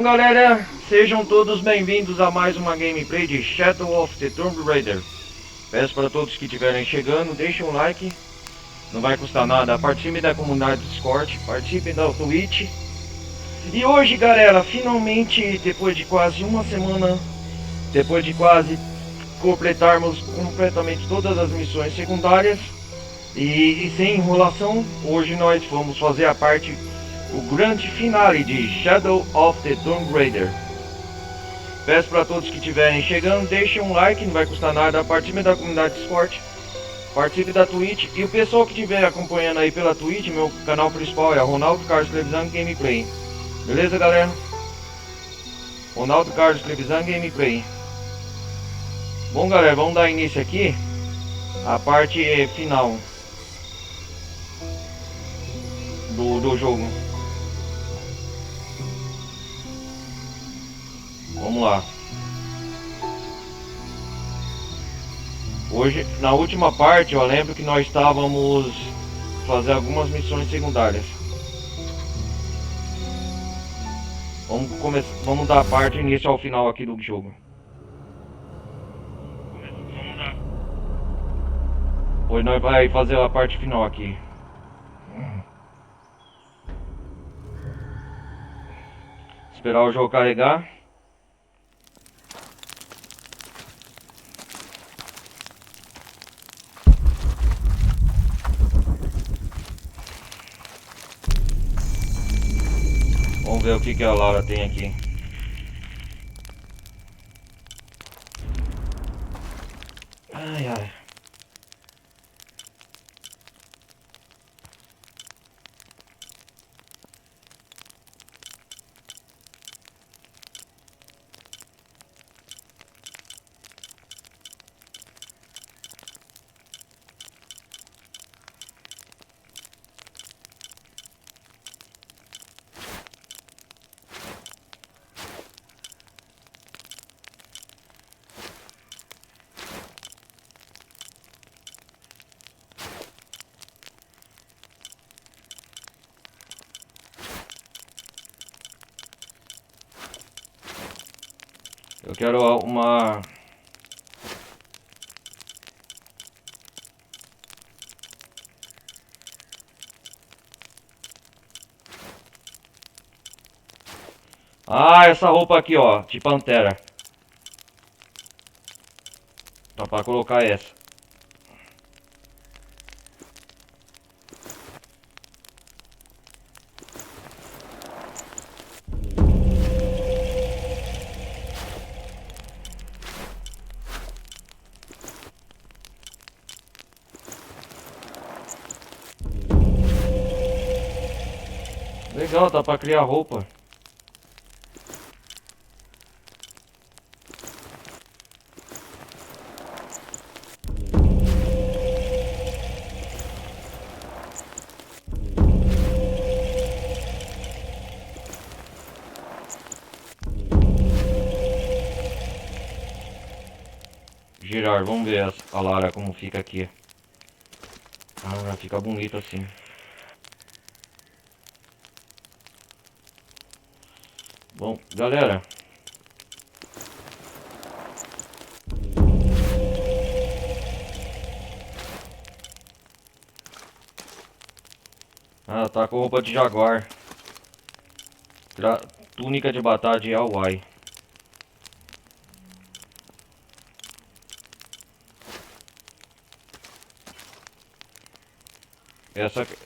Galera, sejam todos bem-vindos a mais uma gameplay de Shadow of the Tomb Raider. Peço para todos que estiverem chegando, deixem um like, não vai custar nada, participem da comunidade do Discord, participem da Twitch. E hoje, galera, finalmente, depois de quase uma semana, depois de quase completarmos completamente todas as missões secundárias, e sem enrolação, hoje nós vamos fazer o grande finale de Shadow of the Tomb Raider. Peço para todos que estiverem chegando, deixem um like, não vai custar nada, participe da comunidade Discord, participe da Twitch, e o pessoal que estiver acompanhando aí pela Twitch, meu canal principal é Ronaldo Carlos Trevisan Gameplay. Beleza, galera? Ronaldo Carlos Trevisan Gameplay. Bom, galera, vamos dar início aqui à parte final do jogo. Vamos lá. Hoje, na última parte, eu lembro que nós estávamos fazendo algumas missões secundárias. Vamos dar a parte início ao final aqui do jogo. Hoje nós vamos fazer a parte final aqui. Esperar o jogo carregar. Vamos ver o que a Laura tem aqui. Ai, ai. Eu quero uma... Ah, essa roupa aqui, ó, de pantera. Dá pra colocar essa. Legal, dá pra criar roupa. Girar, vamos ver a Lara como fica aqui. Ah, fica bonito assim. Bom, galera. Ah, tá com roupa de jaguar. Túnica de batalha de Hawaii.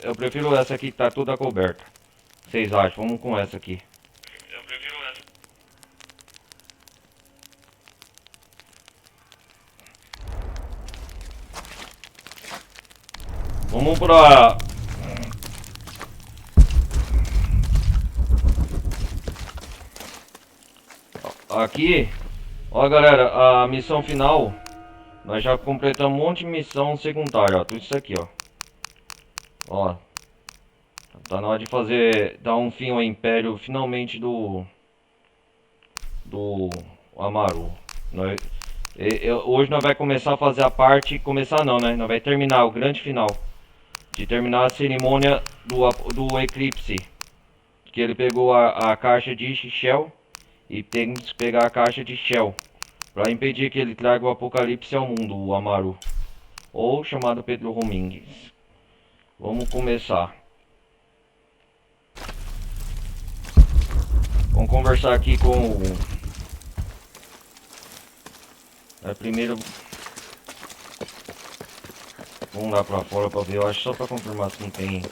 Eu prefiro essa aqui que tá toda coberta. Vocês acham? Vamos com essa aqui. Eu prefiro essa. Vamos pra... Aqui, ó galera, a missão final. Nós já completamos um monte de missão secundária, ó. Tudo isso aqui, ó. Ó. Tá na hora de dar um fim ao império finalmente do Amaru. Hoje nós vai começar a fazer a parte, começar não, né? Nós vai terminar o grande final. De terminar a cerimônia do eclipse. Que ele pegou a caixa de Shell E temos que pegar a caixa de Shell para impedir que ele traga o apocalipse ao mundo, o Amaru. Ou chamado Pedro Domingues. Vamos começar. Vamos conversar aqui com o... primeiro... Vamos lá pra fora pra ver, eu acho, só pra confirmar se não tem...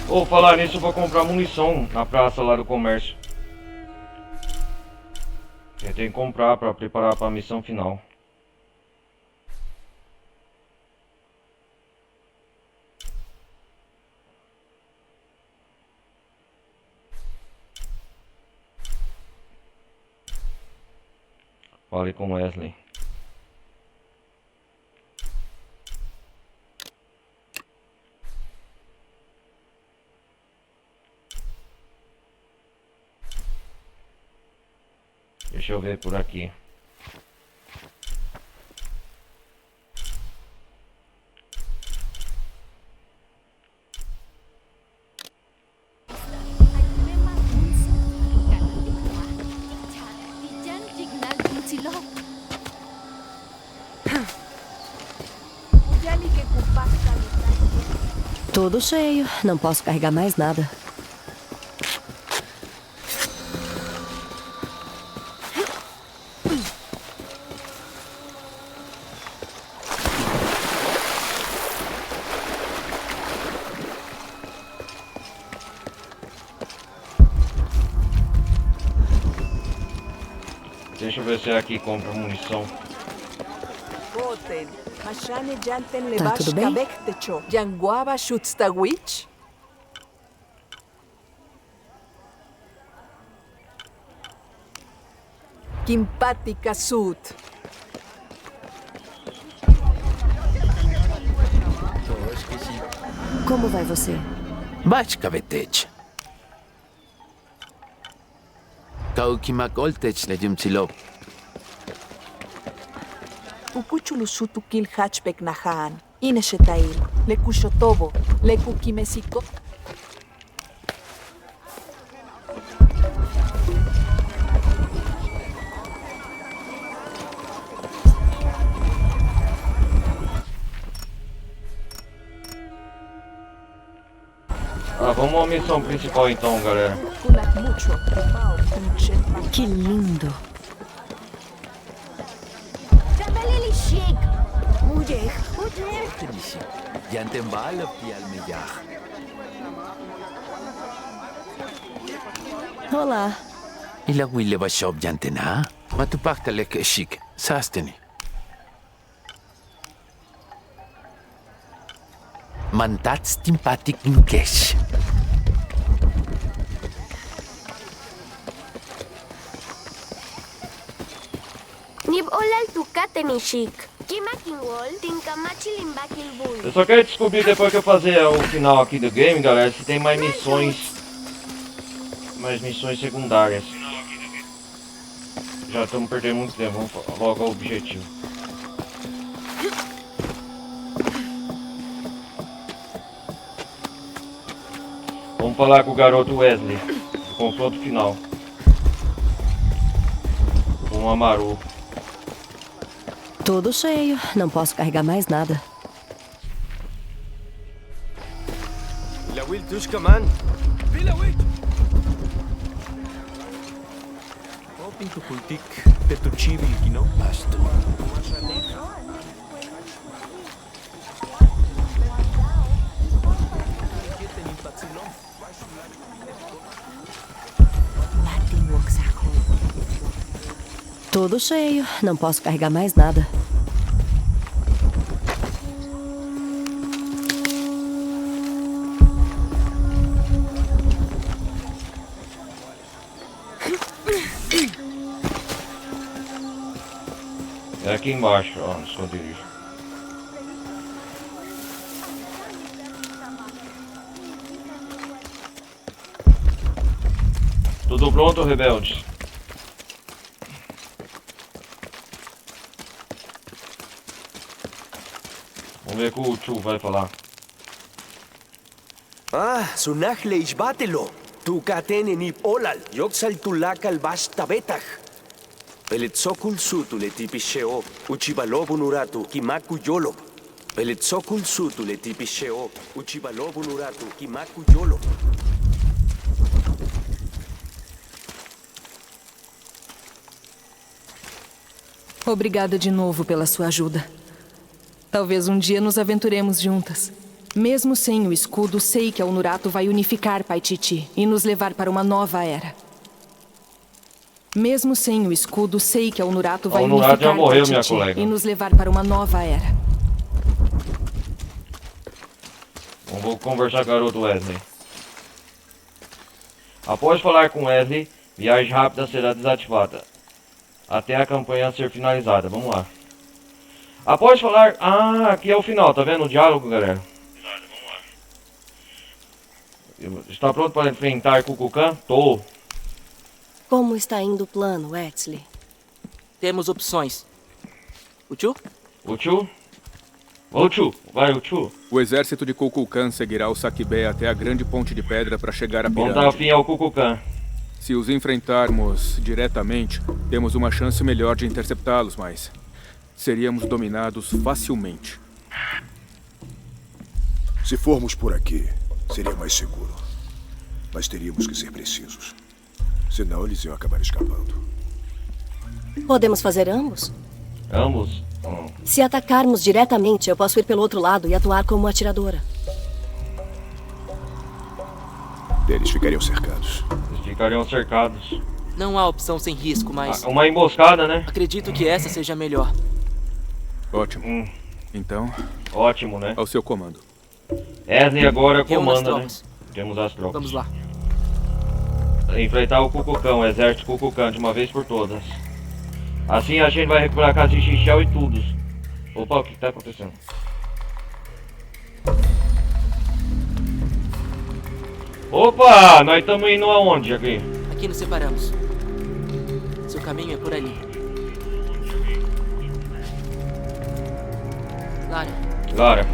Vou falar nisso, eu vou comprar munição na praça lá do comércio. Eu tenho que comprar para preparar para a missão final. Fale com Wesley. Deixa eu ver por aqui. Tudo cheio, não posso carregar mais nada. Deixa eu ver se é aqui que compra munição. Tá tudo bem? Kimpatika sud. Como vai você? Bačka veteć. Kaukimak oltech ledim cilop. Ukuchulu sutu kil hatchpek nahan. Ineshetail. Lekushotobo. Lekukimesiko. Vamos à missão principal então, galera. Que lindo! Yantem bala pial mejah. Olá! Ila wile ba shop yantena? Matupak talek shik. Sasteni. Mantats timpatik inkesh. Nib olal tukate nishik. Kimakingol tinkamachi limbakil bul. Eu só quero descobrir depois que eu fazer o final aqui do game, galera, se tem mais missões. Mais missões secundárias. Já estamos perdendo muito tempo, vamos logo ao objetivo. Vamos falar com o garoto Wesley, do confronto final. Com o Amaru. Tudo cheio, não posso carregar mais nada. La Will Tushka man. Vila Will. Hoping to kultik tetuchivi kino. Pasto. Tudo cheio, não posso carregar mais nada. É aqui embaixo, ó, no esconderijo. Tudo pronto, rebeldes? Vamos ver o que o Chu vai falar. Ah, sunajle isbatelo. Tu katene nip olal. Yoksal tulakal basta betach. Peletsokul sutule tipisheo. Uchibalobu nuratu kimaku yolo. Peletsokul sutule tipisheo. Uchibalobu nuratu kimaku yolo. Obrigada de novo pela sua ajuda. Talvez um dia nos aventuremos juntas. Mesmo sem o escudo, sei que a Unurato vai unificar Paititi e nos levar para uma nova era. Mesmo sem o escudo, sei que a Unurato vai Unurato já unificar morreu, minha Paititi colega. e nos levar para uma nova era. Vou conversar com o garoto Wesley. Após falar com Wesley, viagem rápida será desativada até a campanha ser finalizada. Vamos lá. Após falar... Ah, aqui é o final, tá vendo o diálogo, galera? Está pronto para enfrentar Kukulkan? Tô. Como está indo o plano, Wesley? Temos opções. O Chu? O Chu? Ô Chu, vai o Chu. O exército de Kukulkan seguirá o Sakibé até a grande ponte de pedra para chegar à Vamos dar pirâmide. fim ao Kukulkan. Se os enfrentarmos diretamente, temos uma chance melhor de interceptá-los, mas seríamos dominados facilmente. Se formos por aqui, seria mais seguro. Mas teríamos que ser precisos. Senão eles iam acabar escapando. Podemos fazer ambos? Ambos? Se atacarmos diretamente, eu posso ir pelo outro lado e atuar como atiradora. Eles ficariam cercados. Eles ficariam cercados. Não há opção sem risco, mas Uma emboscada, né? acredito que essa seja a melhor. Ótimo. Então, Ótimo, né? ao seu comando. Wesley agora Reúna as comanda, né? tropas. Temos as tropas. Vamos lá. Enfrentar o Kukulkan, o exército Kukulkan de uma vez por todas. Assim a gente vai recuperar a casa de Xixiao e tudo. Opa, o que tá acontecendo? Opa, nós estamos indo aonde aqui? Aqui nos separamos. Seu caminho é por ali. Lara, Lara,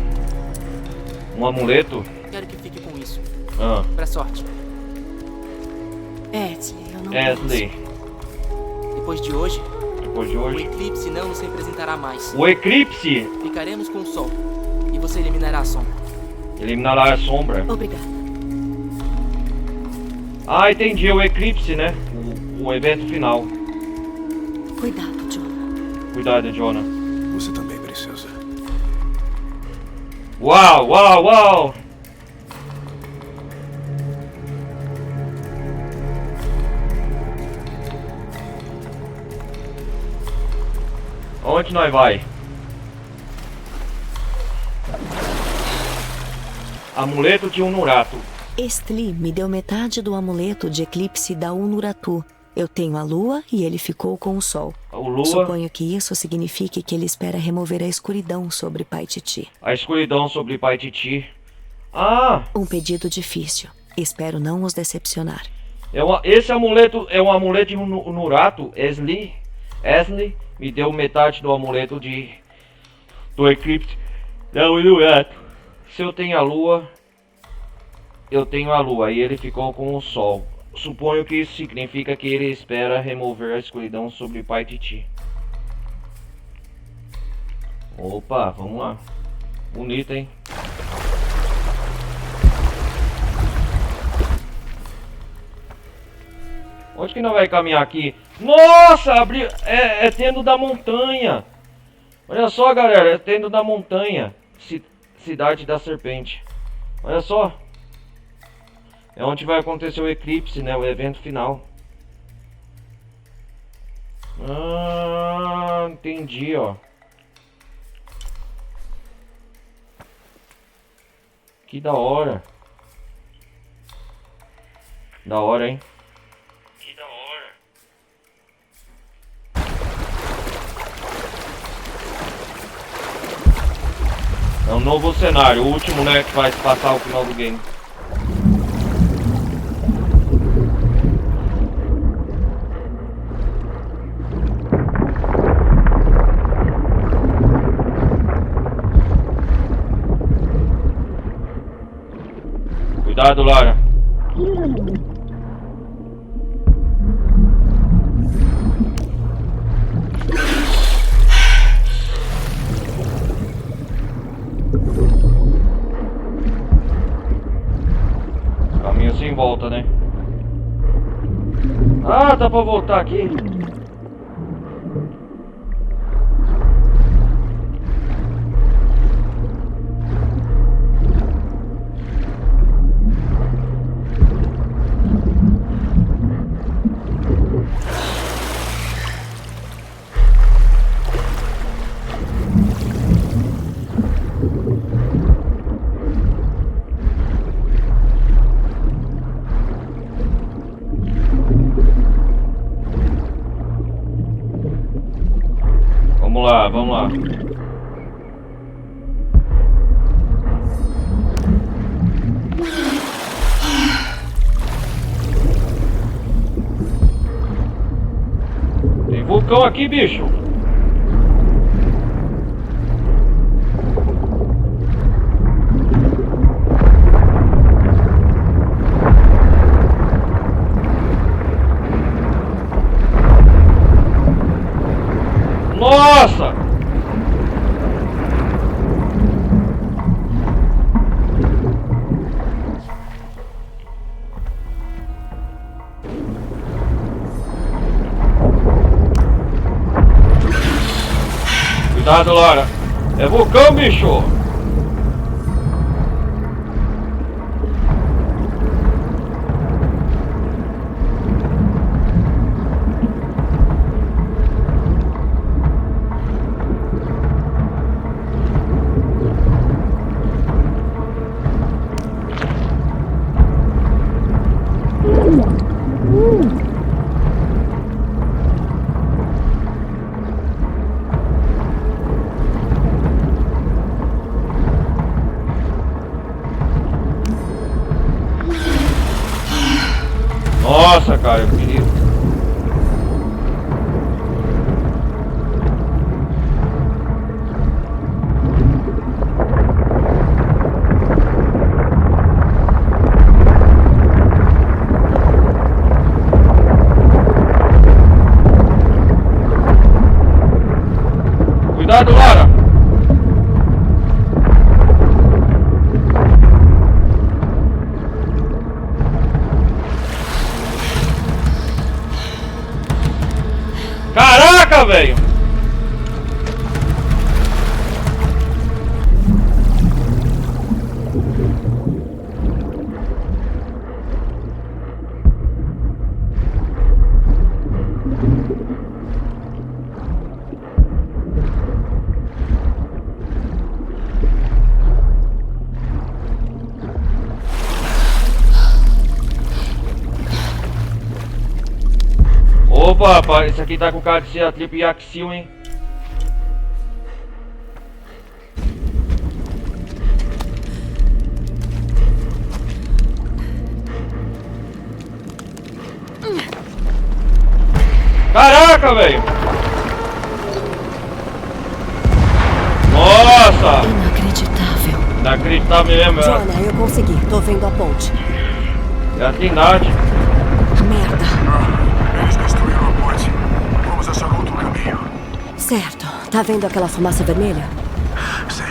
um amuleto? quero que fique com isso. Ah, Pra sorte. Wesley, eu não Wesley, Depois de hoje, depois de o hoje. eclipse não nos representará mais. O eclipse Ficaremos com o sol. E você eliminará a sombra. eliminará a sombra. posso. Obrigada. Ah, entendi, o eclipse, né? O evento final. Cuidado, Jonah. Cuidado, Jonah. Você também, princesa. Uau, uau, uau! Onde nós vai? Amuleto de Unurato. Estli me deu metade do amuleto de eclipse da Unuratu. Eu tenho a lua e ele ficou com o sol. O Lua, Suponho que isso signifique que ele espera remover a escuridão sobre Paititi. a escuridão sobre Paititi. Ah, Um pedido difícil. Espero não os decepcionar. esse amuleto é um amuleto de Unurato. Wesley me deu metade do amuleto do eclipse da Unurato. Se eu tenho a lua, eu tenho a lua e ele ficou com o sol. Suponho que isso significa que ele espera remover a escuridão sobre Paititi. Opa, vamos lá. Bonito, hein? Onde que nós vai caminhar aqui? Nossa, abriu. É tendo da montanha. Olha só, galera, é tendo da montanha. Cidade da Serpente. Olha só. É onde vai acontecer o eclipse, né? O evento final. Ah, entendi, ó. Que da hora. Da hora, hein? Que da hora. É um novo cenário, o último, né, que vai se passar o final do game. Cuidado, Lara. Caminho sem volta, né? Ah, dá pra voltar aqui? Vamos lá, vamos lá. Tem vulcão aqui, bicho. Nossa! Cuidado, Lara. É vulcão, bicho. Nossa, cara, eu queria. Cuidado, Lara! Caraca, velho! Opa, rapaz, esse aqui tá com cara de ser a Trip Yaxil, hein? Caraca, velho! Nossa! Inacreditável. Inacreditável mesmo, Jonah, eu consegui. Tô vendo a ponte. é a Trindade. Merda. Eles destruíram a ponte. Vamos achar outro caminho. Certo. Tá vendo aquela fumaça vermelha? Sei.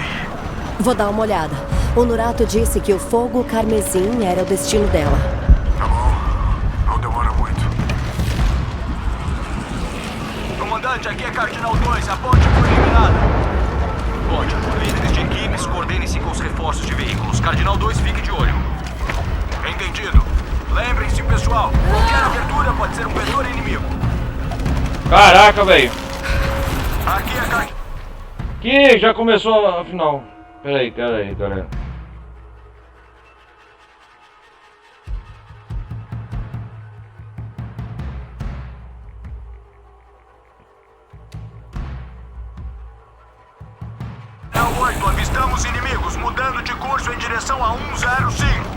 Vou dar uma olhada. O Nurato disse que o fogo carmesim era o destino dela. Tá bom. Não demora muito. Comandante, aqui é Cardinal 2. A ponte foi eliminada. Ótimo. Líderes de equipes, coordenem-se com os reforços de veículos. Cardinal 2, fique de olho. Entendido. Lembrem-se, pessoal. Qualquer abertura pode ser um vetor inimigo. Caraca, velho! Aqui é Cardinal... Que já começou a final. Peraí. Avistamos Vemos inimigos mudando de curso em direção a 105.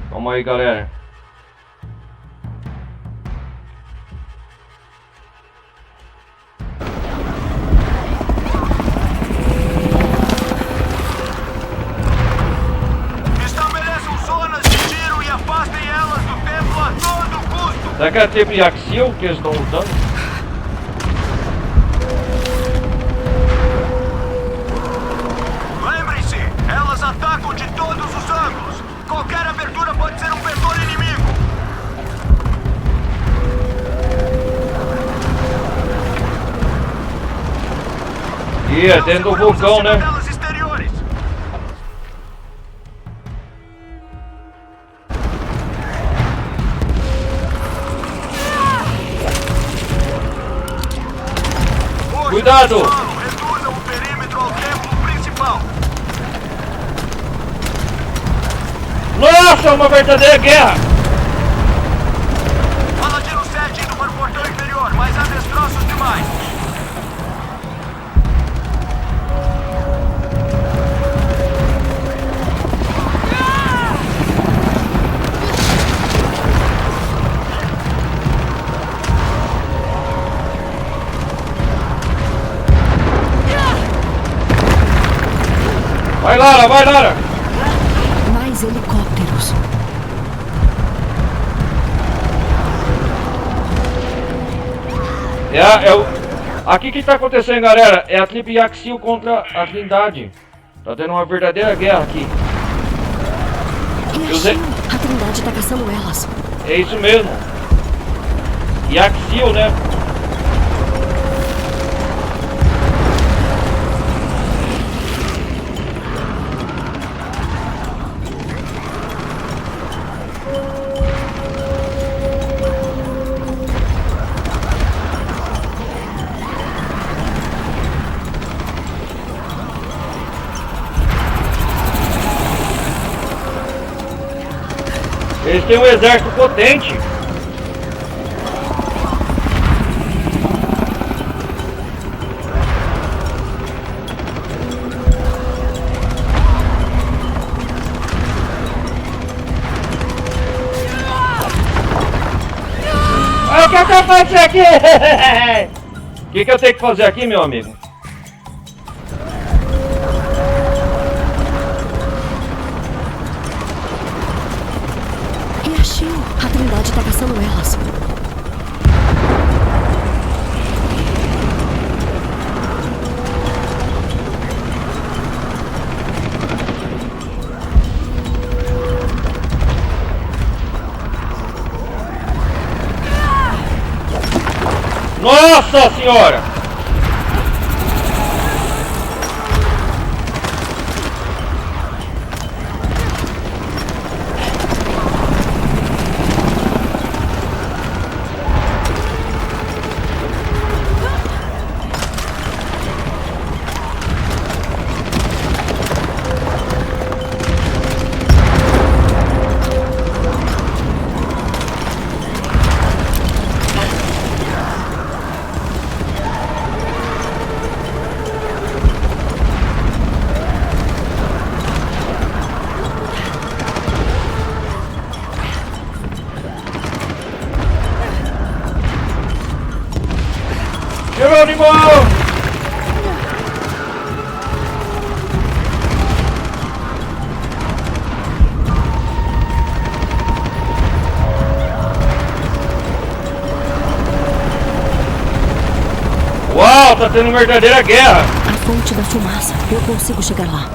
Vamos aí, galera. Estabeleçam zonas de tiro e afastem elas do templo a todo custo. Será que é tipo Yaxil que eles estão lutando? Lembrem-se, elas atacam de todos os ângulos. Qualquer abertura pode ser um vetor inimigo. Ih, é dentro do vulcão, né? Delas exteriores. Cuidado! Reduzam o perímetro ao templo principal. Nossa, uma verdadeira guerra! Paladino 7 indo para o portão inferior, mas há destroços demais. Vai, Lara, vai, Lara! Mais helicópteros. Aqui que tá acontecendo, galera, é a Tripe Yaxil contra a Trindade. Tá tendo uma verdadeira guerra aqui. E a Shio? A Trindade tá caçando elas. É isso mesmo. Yaxil, né? Eles têm um exército potente. O que eu tenho que fazer aqui? O que eu tenho que fazer aqui, meu amigo? E a Shio? A Trindade tá caçando elas. Nossa senhora! Jerônimo! Uau, tá tendo verdadeira guerra! A fonte da fumaça. Eu consigo chegar lá.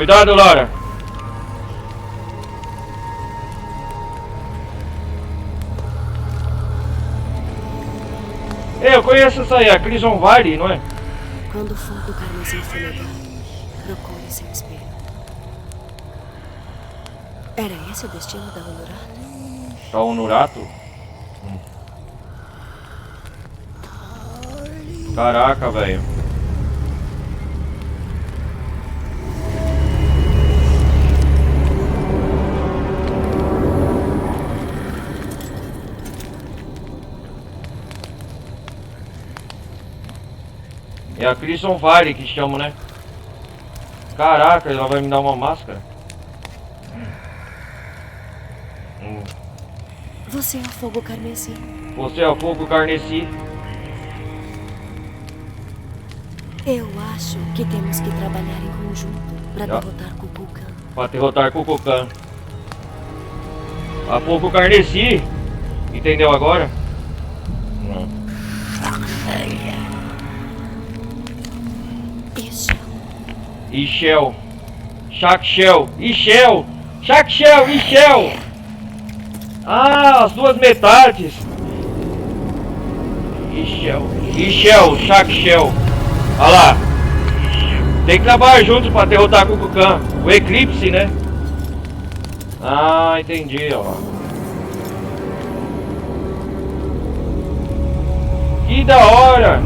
Cuidado, Laura. Eu conheço essa aí, a Crison Vale, não é? Quando o fogo carmesim funegar, procure seu espelho. Era esse o destino da Unurato? Da Unurato? Caraca, velho. É a Crison Vale que chamam, né? Caraca, ela vai me dar uma máscara. Você é o fogo carmesim. Você é o fogo carneci. Eu acho que temos que trabalhar em conjunto para derrotar Kukulkan. Para derrotar Kukulkan. A fogo carneci. Entendeu agora? Não. Ishel. Shakshel. Ishel. Shakshel. Ishel. Ah, as duas metades. Ishel. Shakshel. Olha lá. Tem que trabalhar juntos para derrotar Kukulkan. O Eclipse, né? Ah, entendi, ó. Que da hora.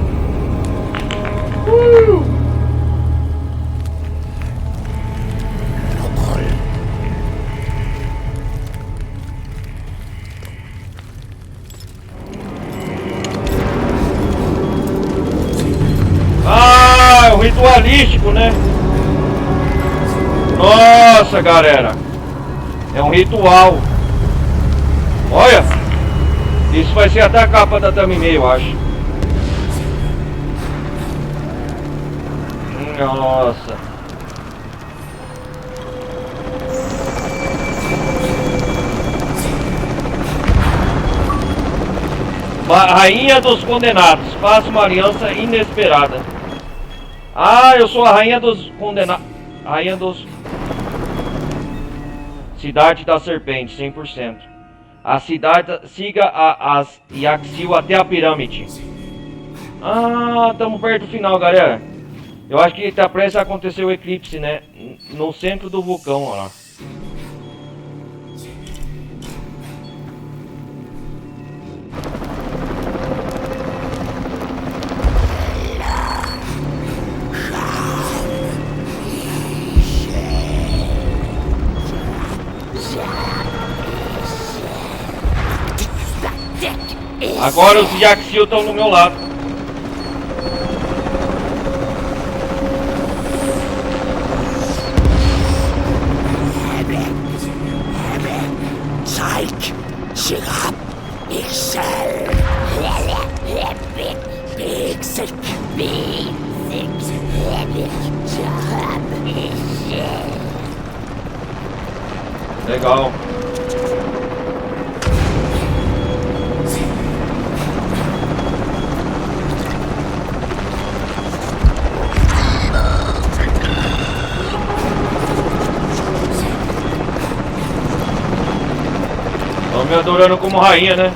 Ah, é um ritualístico, né? Nossa, galera. É um ritual. Olha. Isso vai ser até a capa da Thumbnail, eu acho. Nossa. Rainha dos Condenados. Faça uma aliança inesperada. Ah, eu sou a Rainha dos Condenados. Rainha dos... Cidade da Serpente, 100%. A cidade... Siga as Yaxil até a pirâmide. Ah, estamos perto do final, galera. Eu acho que está prestes a acontecer o eclipse, né? No centro do vulcão, ó lá. Agora os Yaxil estão no meu lado. Legal. Estão me adorando como rainha, né?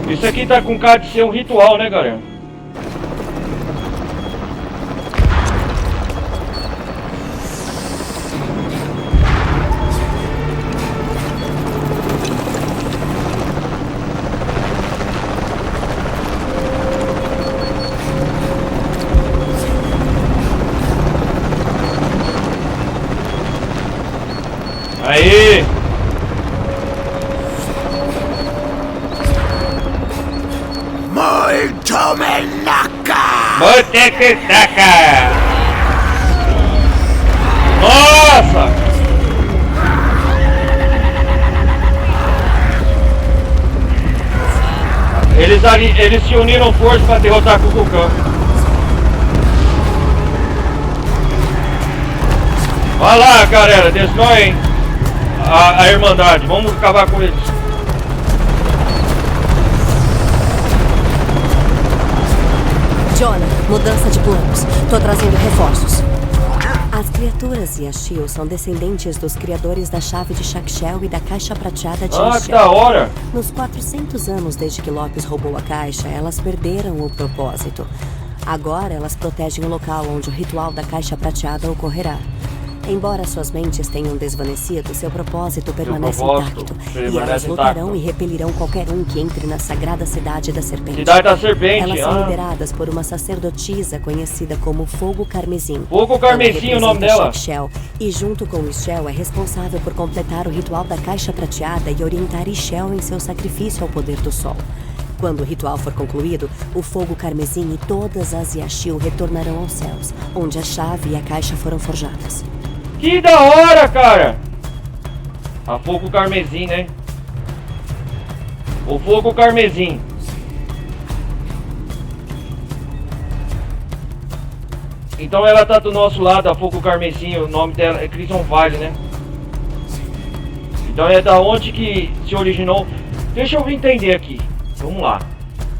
Isso aqui tá com cara de ser um ritual, né, galera? Aí! Muito menaca! Motequetaca! Nossa! Eles se uniram forças para derrotar Kukulkan. Olha lá, galera, destroem a Irmandade. Vamos acabar com eles. Jonah, mudança de planos. Tô trazendo reforços. As criaturas Yashil são descendentes dos criadores da chave de Shakshel e da caixa prateada de Ah, que Ishel. da hora! Nos 400 anos desde que Lopes roubou a caixa, elas perderam o propósito. Agora elas protegem o local onde o ritual da caixa prateada ocorrerá. Embora suas mentes tenham desvanecido, seu propósito permanece intacto. E elas lutarão e repelirão qualquer um que entre na sagrada cidade da serpente. Cidade da serpente, Elas são lideradas por uma sacerdotisa conhecida como Fogo Carmesim. Fogo Carmesim é o nome dela. Shakshel, e junto com Ishel é responsável por completar o ritual da caixa prateada e orientar Ishel em seu sacrifício ao poder do sol. Quando o ritual for concluído, o Fogo Carmesim e todas as Yashil retornarão aos céus, onde a chave e a caixa foram forjadas. Que da hora, cara! A Fogo Carmesim, né? O Fogo Carmesim. Então ela tá do nosso lado, a Fogo Carmesim, o nome dela é Crimson Vale, né? Então é da onde que se originou. Deixa eu entender aqui. Vamos lá.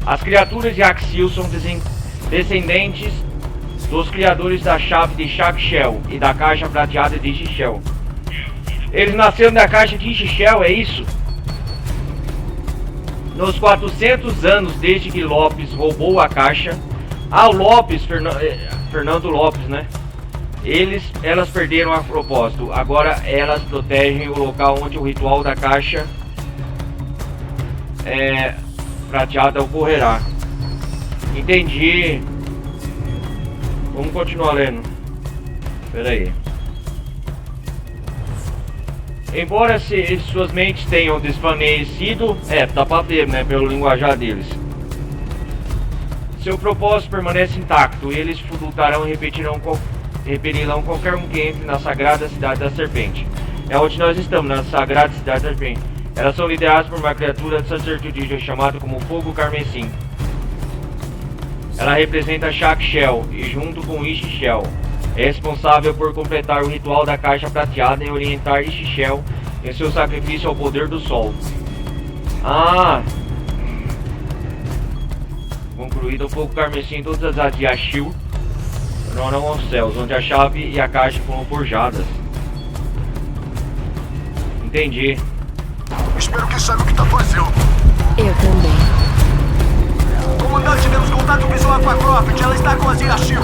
As criaturas de Axil são descendentes dos criadores da chave de Shakshel e da caixa prateada de Ishel. Eles nasceram da caixa de Ishel, é isso? Nos 400 anos desde que Lopes roubou a caixa, Lopes, Fernando Lopes, né? Elas perderam a propósito. Agora elas protegem o local onde o ritual da caixa prateada ocorrerá. Entendi. Vamos continuar lendo. Espera aí. Embora suas mentes tenham desvanecido, tá pra ver, né, pelo linguajar deles, seu propósito permanece intacto. Eles lutarão e repelirão qualquer um que entre na sagrada cidade da serpente. É onde nós estamos, na sagrada cidade da serpente. Elas são lideradas por uma criatura sacerdotisa chamada como Fogo Carmesim. Ela representa Shakshel e, junto com Ishel, é responsável por completar o ritual da caixa prateada e orientar Ishel em seu sacrifício ao poder do sol. Concluído o Fogo Carmesim, todas as Yashil tornarão aos céus, onde a chave e a caixa foram forjadas. Entendi. Espero que saiba o que tá fazendo. Eu também. Comandante, temos contato visual com a Croft. Ela está com as Yashil.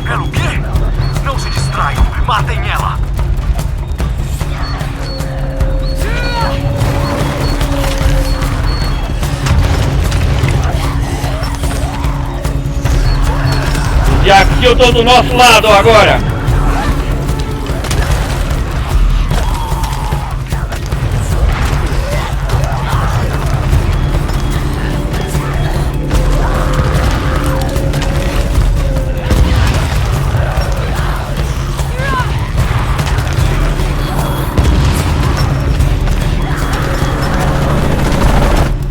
Pelo quê? Não se distraiam. Matem ela. E aqui eu tô do nosso lado agora.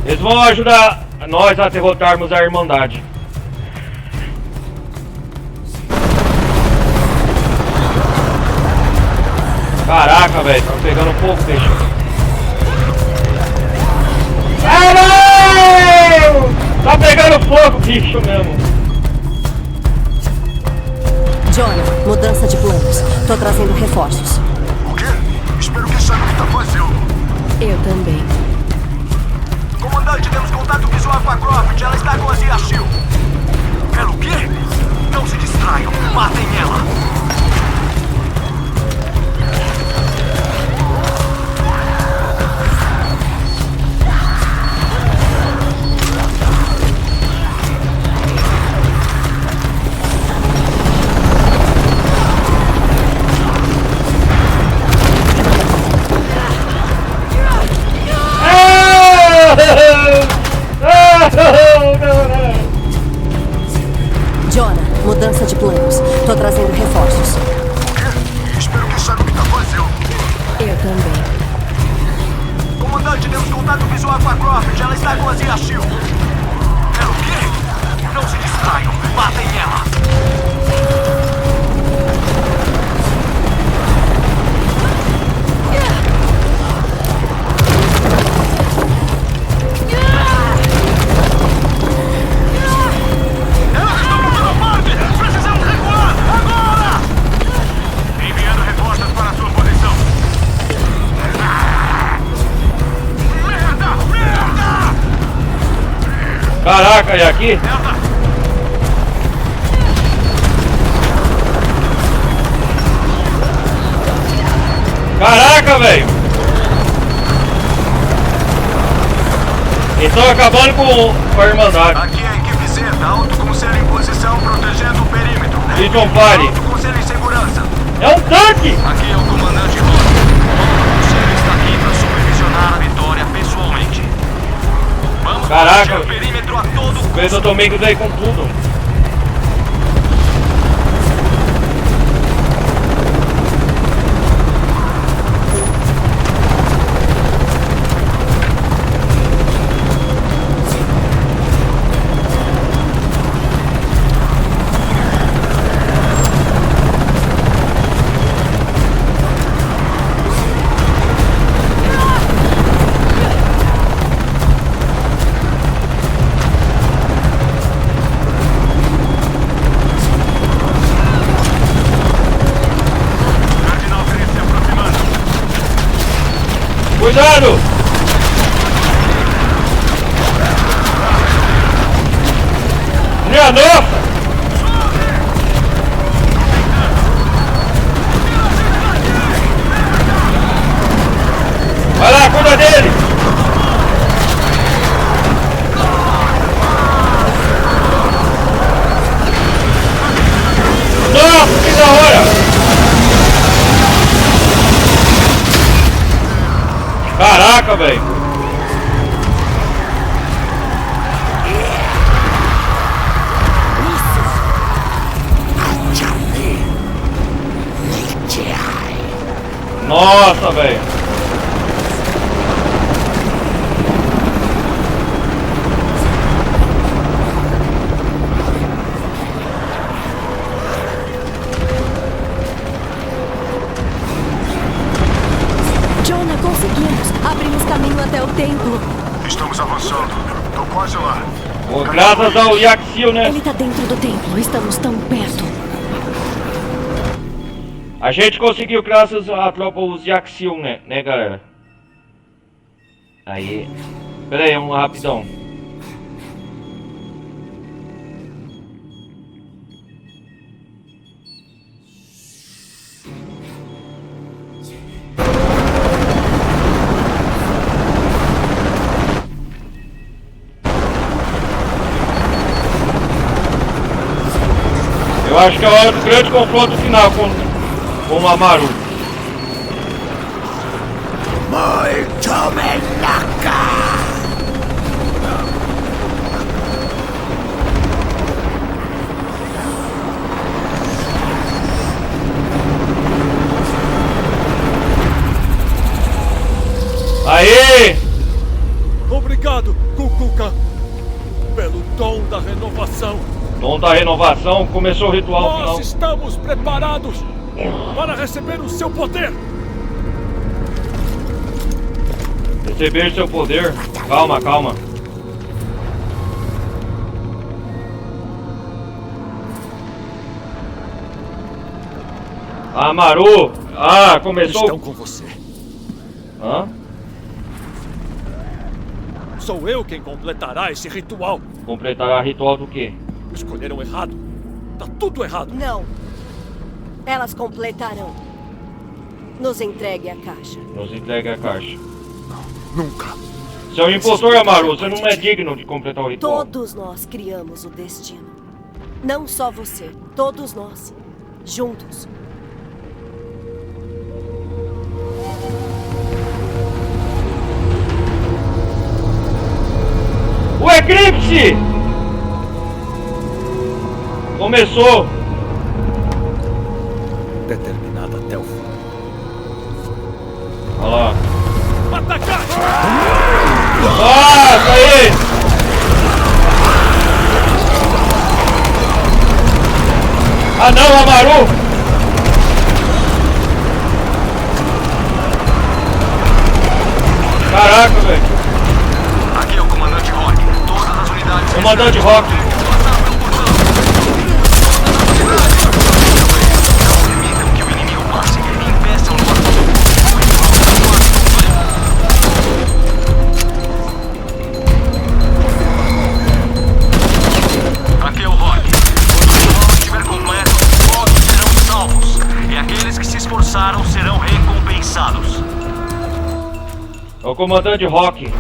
Eles vão ajudar nós a derrotarmos a Irmandade. Caraca, velho, tá pegando fogo, bicho. Não! Tá pegando fogo, bicho mesmo. Jonah, mudança de planos. Tô trazendo reforços. O quê? Espero que saiba o que tá fazendo. Eu também. Comandante, temos contato visual com a Croft. Ela está com as Yashil. Pelo quê? Não se distraiam. Matem ela. Jonah, mudança de planos. Tô trazendo reforços. O quê? Espero que saiba o que tá fazendo. Eu também. Comandante, temos contato visual com a Croft. Ela está com as Yashil. Pelo quê? Não se distraiam. Matem ela. Caraca, é aqui? Caraca, velho! Estão acabando com a Irmandade. Aqui é a equipe Z, autoconselho em posição, protegendo o perímetro. Vision Party. Autoconselho em segurança. É um tanque! Aqui é o comandante Rock. O conselho está aqui para supervisionar a vitória pessoalmente. Vamos Caraca. proteger o perímetro a todo custo. Vê se eu tomei que daí com tudo. Cuidado! Minha nossa! Vai lá, cuida dele! Nossa, que da hora! Caraca, velho! Nossa, velho! Jonah, conseguimos! Abrimos caminho até o templo. Estamos avançando. Tô quase lá. Oh, graças ao Yaxil, né? Ele tá dentro do templo. Estamos tão perto. A gente conseguiu graças à tropa os Yaxil, né galera? Aí. Pera aí, um rapidão. Eu acho que é a hora do grande confronto final com o Amaru. Muito menaca! Aê! Obrigado, Kukulkan, pelo dom da renovação. Dom da renovação, começou o ritual final. Nós estamos preparados para receber o seu poder. Receber seu poder. Calma, calma. Amaru! Ah, começou. Estão com você. Hã? Sou eu quem completará esse ritual. Completará ritual do quê? Escolheram errado. Tá tudo errado. Não. Elas completarão. Nos entregue a caixa. Nos entregue a caixa. Nunca. Seu impostor, Amaru, você não é digno de completar o ritual. Todos nós criamos o destino. Não só você. Todos nós. Juntos. O eclipse! Começou! Determinado até o fim. Olha lá. Atacar! Nossa, aí! Ah não, Amaru! Caraca, velho! Aqui é o comandante Rock. Todas as unidades. Comandante Rock! Não permitam que o inimigo passe. Impeçam o o comandante Rock.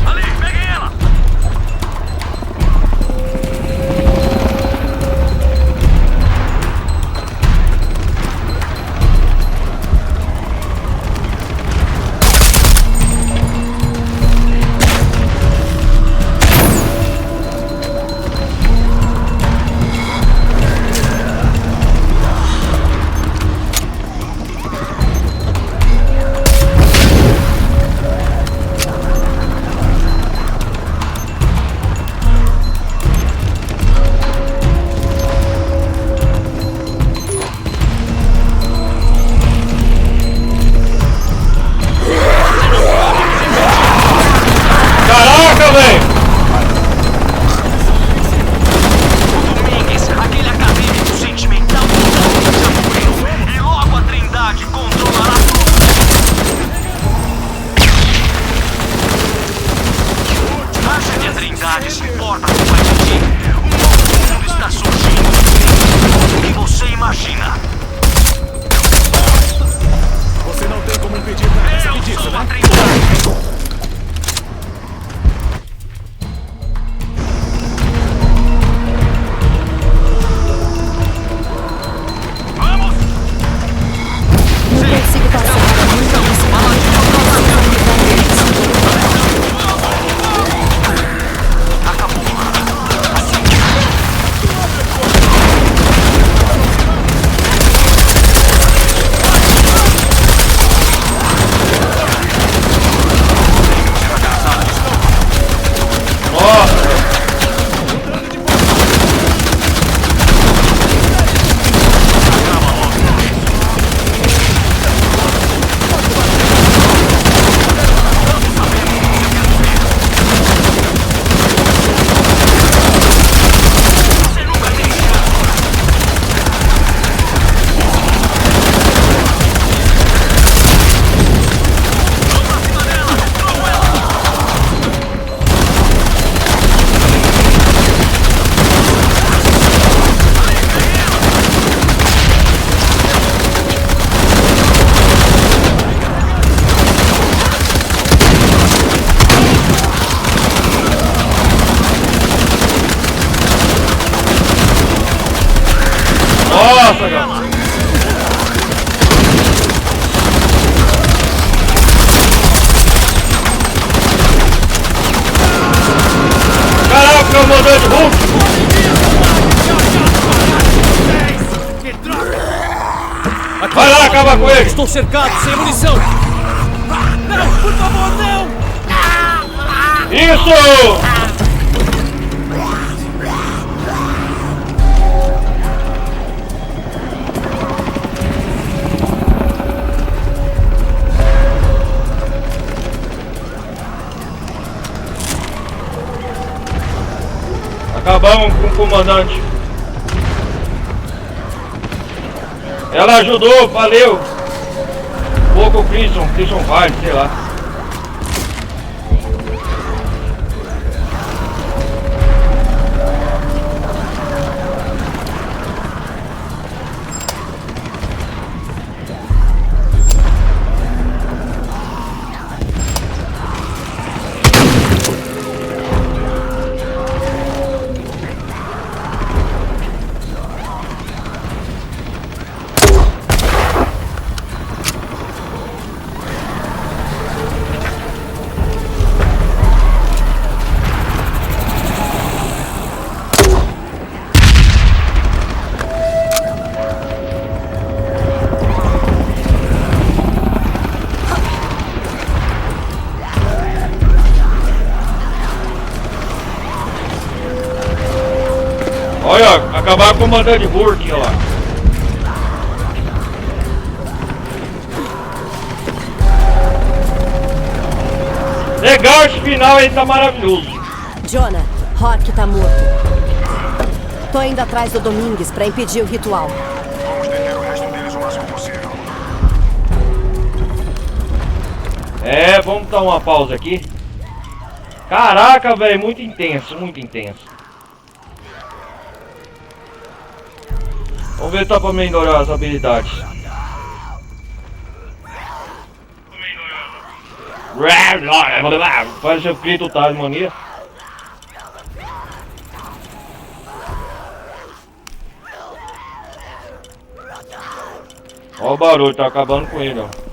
Ali, peguei ela! Caraca, velho! Domingues, aquele acadêmico sentimental já morreu. E logo a Trindade controlará tudo. Acha que a Trindade se importa com a gente? Um novo mundo está surgindo do que você imagina. Você não tem como impedir nada, sabe Eu disso, sou a né? Trindade. Vamos! Não consigo passar. Nossa, cara. Caraca, comandante Hulk! Vai lá, acaba com ele! Estou cercado, sem munição! Não, por favor, não! Isso! Acabamos com o comandante. Ela ajudou, valeu. Pouco Crimson Vale, sei lá. Olha, acabar com o comandante Hulk, olha lá. Legal esse final aí, tá maravilhoso. Jonah, Rock tá morto. Tô indo atrás do Domingues pra impedir o ritual. Vamos deter o resto deles o máximo possível. É, vamos dar uma pausa aqui. Caraca, velho, muito intenso, muito intenso. Vamos ver se dá pra melhorar as habilidades. Faz o grito Tasmania. Olha o barulho, tá acabando com ele, ó.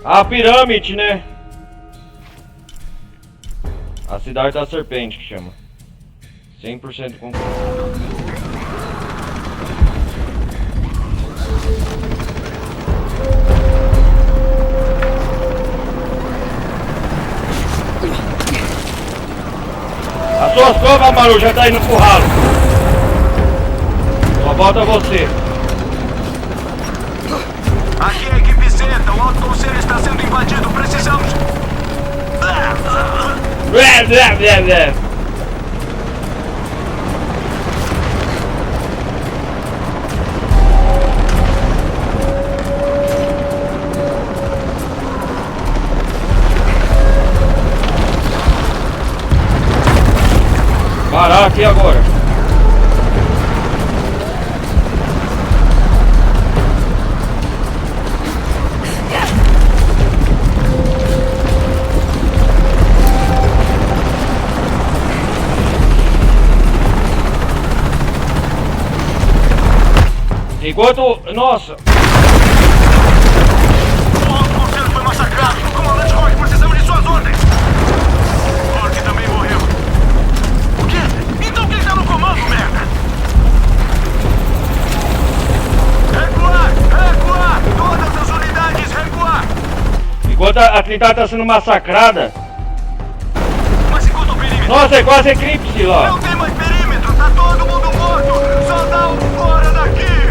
A pirâmide, né? A cidade da serpente que chama. 100% concluído. As suas covas, Maru, já tá indo pro ralo. Só falta você. Aqui é a equipe Zeta, o Alto Conselho está sendo invadido, precisamos... Parar aqui agora. Enquanto... Nossa! O Alto Conselho foi massacrado! Comandante Rock, precisamos de suas ordens! Rock também morreu! O quê? Então quem está no comando, merda? Recuar! Recuar! Todas as unidades recuar! Enquanto a Trinidade tá sendo massacrada... Mas enquanto o perímetro... Nossa, é quase eclipse lá! Não tem mais perímetro! Tá todo mundo morto! Só dá um fora daqui!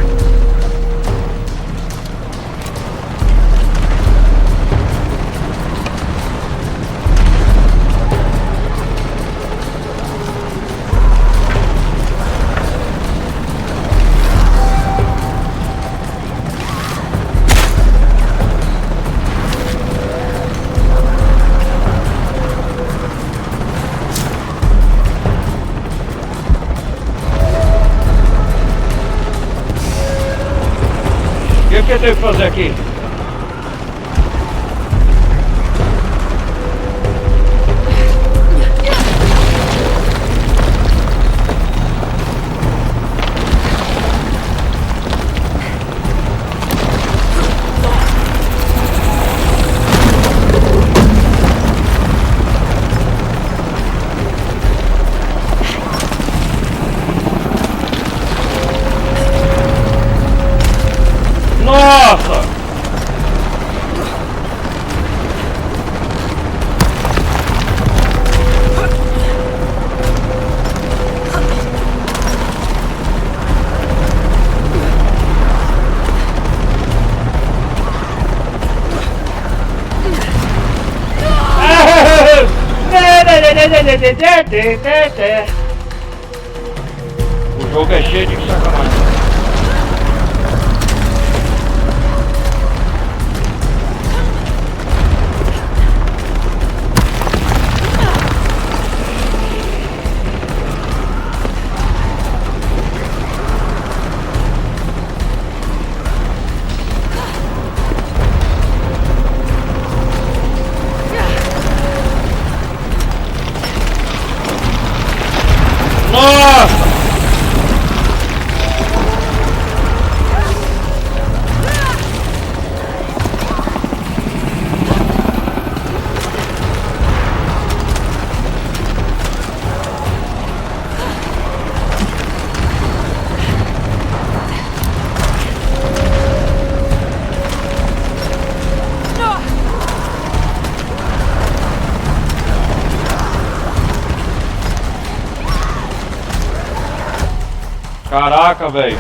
O que eu tenho que fazer aqui? Nossa! O jogo é cheio de sacanagem. Nossa! Caraca, velho.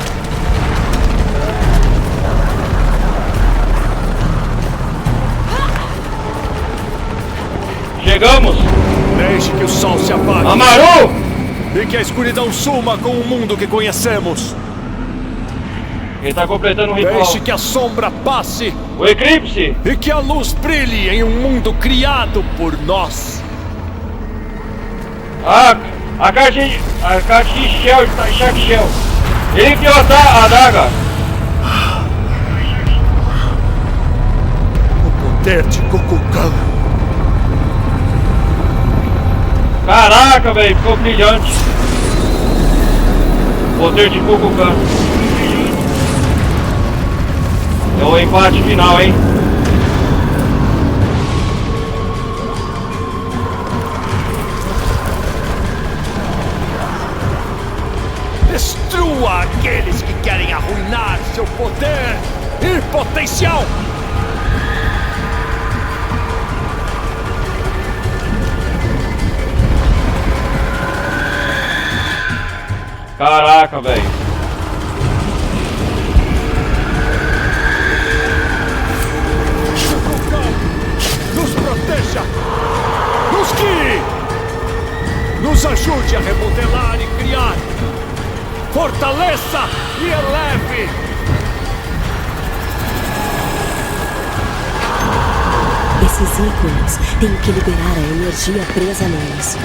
Chegamos! Deixe que o sol se apague. Amaru! E que a escuridão suma com o mundo que conhecemos. Ele tá completando o ritual. Deixe que a sombra passe. O eclipse! E que a luz brilhe em um mundo criado por nós. A caixa de Shell, Shark Shell. Ele enfiou a adaga. O poder de Kukulkan. Caraca, velho, ficou brilhante. Poder de Kukulkan. É o empate final, hein? Destrua aqueles que querem arruinar seu poder e potencial. Caraca, velho. Nos proteja! Nos guie! Nos ajude a remodelar e criar! Fortaleça e eleve! Esses ícones têm que liberar a energia presa neles.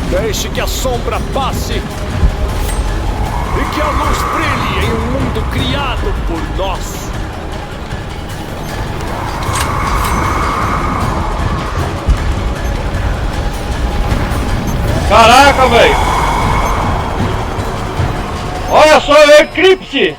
Deixe que a sombra passe e que a luz brilhe em um mundo criado por nós. Caraca, velho. Olha só o eclipse.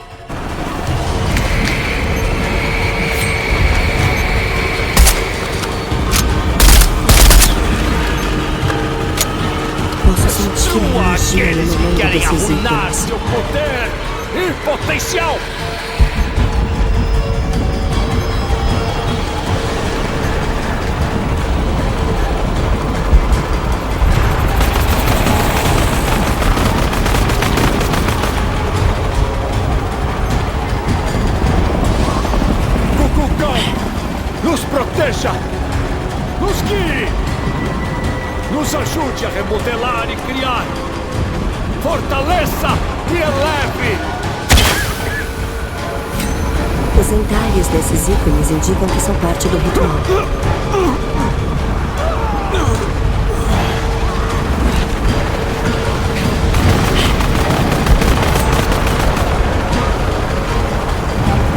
Destrua aqueles que querem arruinar ícones. seu poder e potencial! Kukulkan, nos proteja! Nos guie! Nos ajude a remodelar e criar! Fortaleça e eleve! Os entalhes desses ícones indicam que são parte do ritual.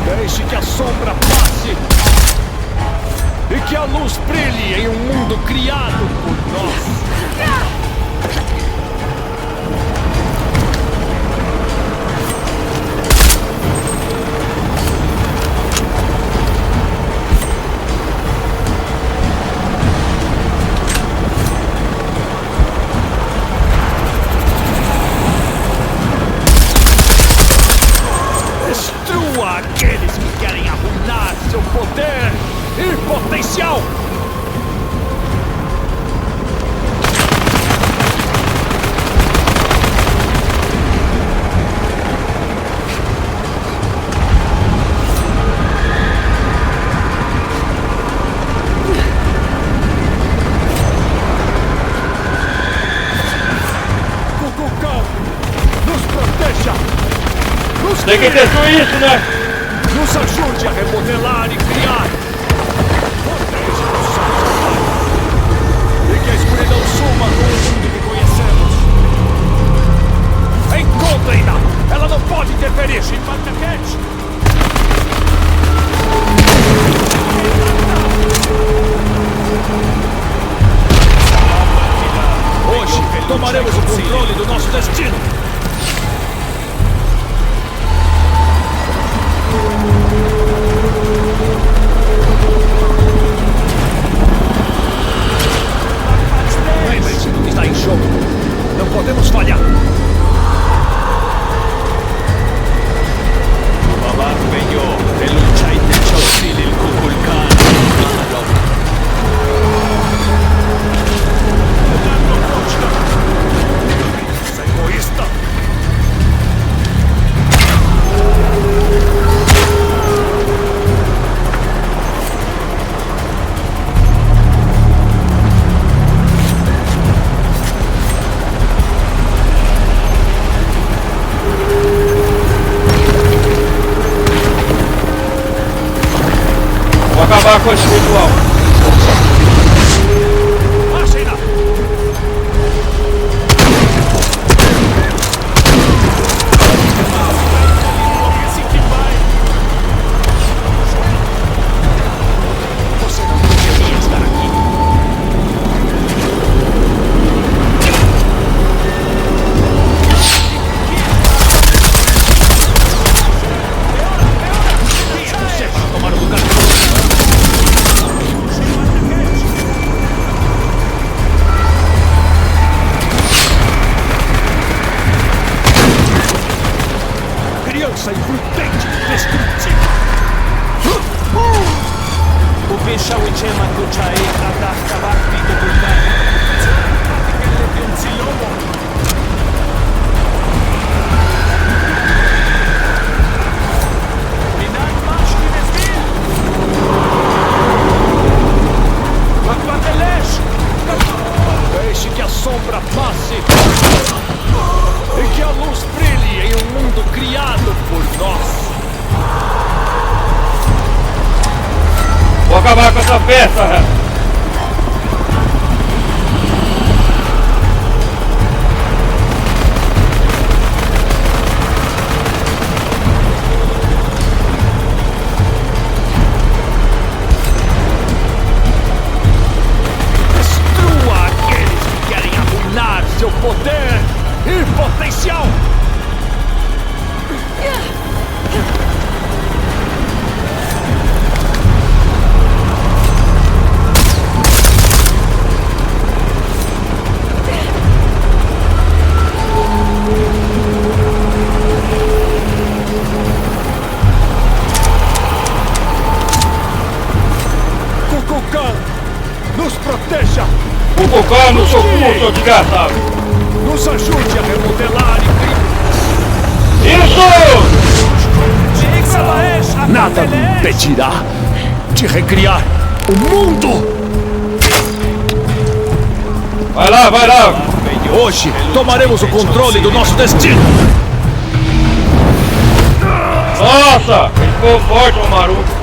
Deixe que a sombra passe e que a luz brilhe em um mundo criado por nós. Destrua aqueles que querem arruinar seu poder e potencial! Kukulkan, nos proteja! Nos Tem que destruir isso, né? Nos ajude a remodelar e criar! Proteja o sol e que a escuridão suma com o mundo que conhecemos! Encontrem-na! Ela não pode interferir! Chimpatakete! Hoje tomaremos o controle do nosso destino! Lembre-se do que está em jogo. Não podemos falhar. Babak Benyo, Eluchai Techosili força imprudente, destrutiva. O Peixão e Chema Kuchai adapta a vida do cara. Deixe que a sombra passe e que a luz brilhe em um mundo criado por nós. Vou acabar com essa peça! Seu poder e potencial! Kukulkan, nos proteja! Kukulkan no seu cu, seu desgraçado! Nos ajude a remodelar e... Isso! Nada me impedirá de recriar o mundo! Vai lá, vai lá! Hoje tomaremos o controle do nosso destino! Nossa! Ele ficou forte, o maruco!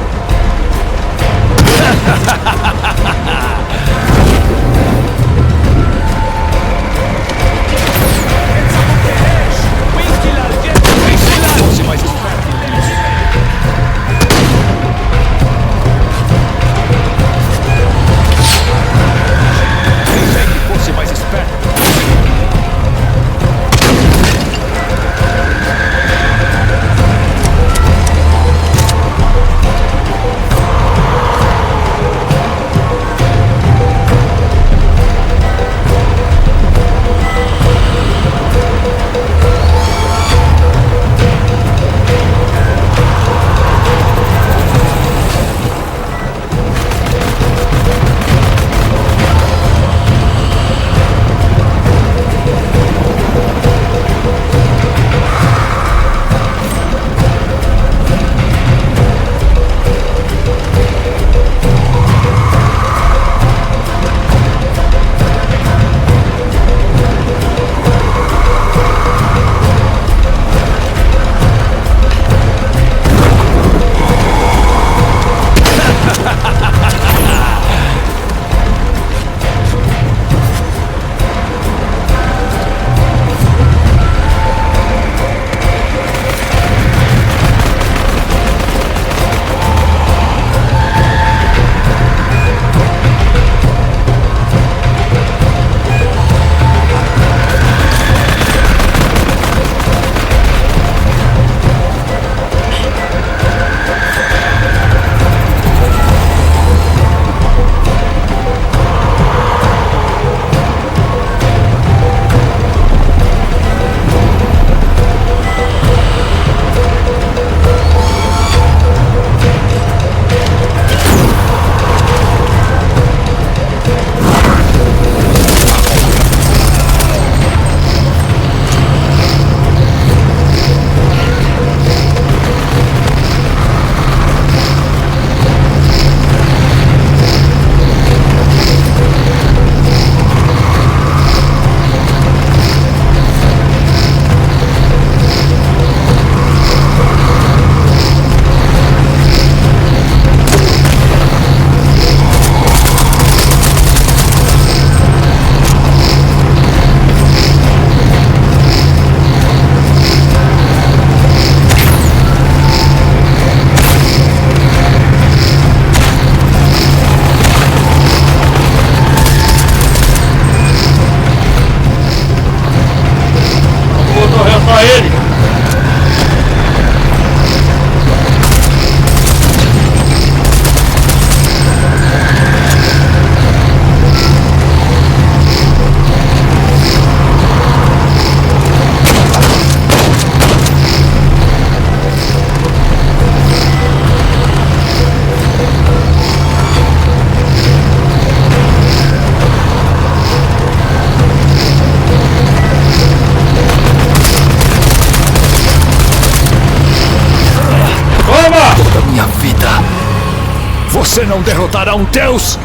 Você não derrotará um deus!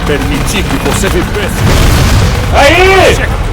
Permiti que você vivesse. Aí! Chega.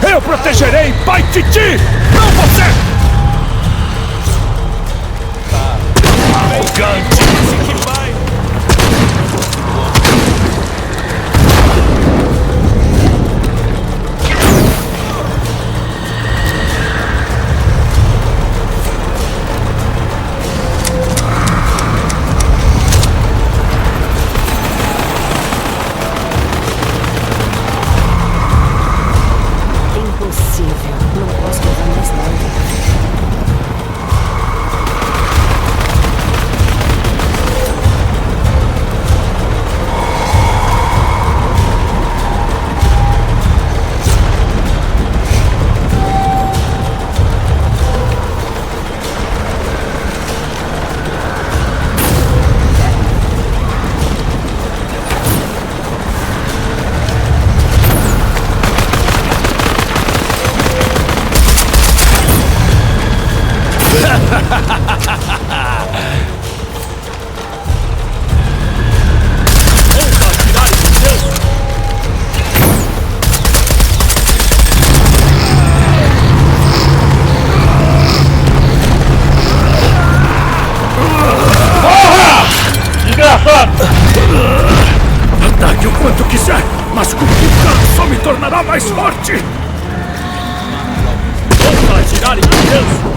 Eu protegerei Pai Titi! Não você! Arrogante! Assim que vai! Não posso levar mais nada. Ataque o quanto quiser, mas com o só me tornará mais forte! Volta a atirar em Deus!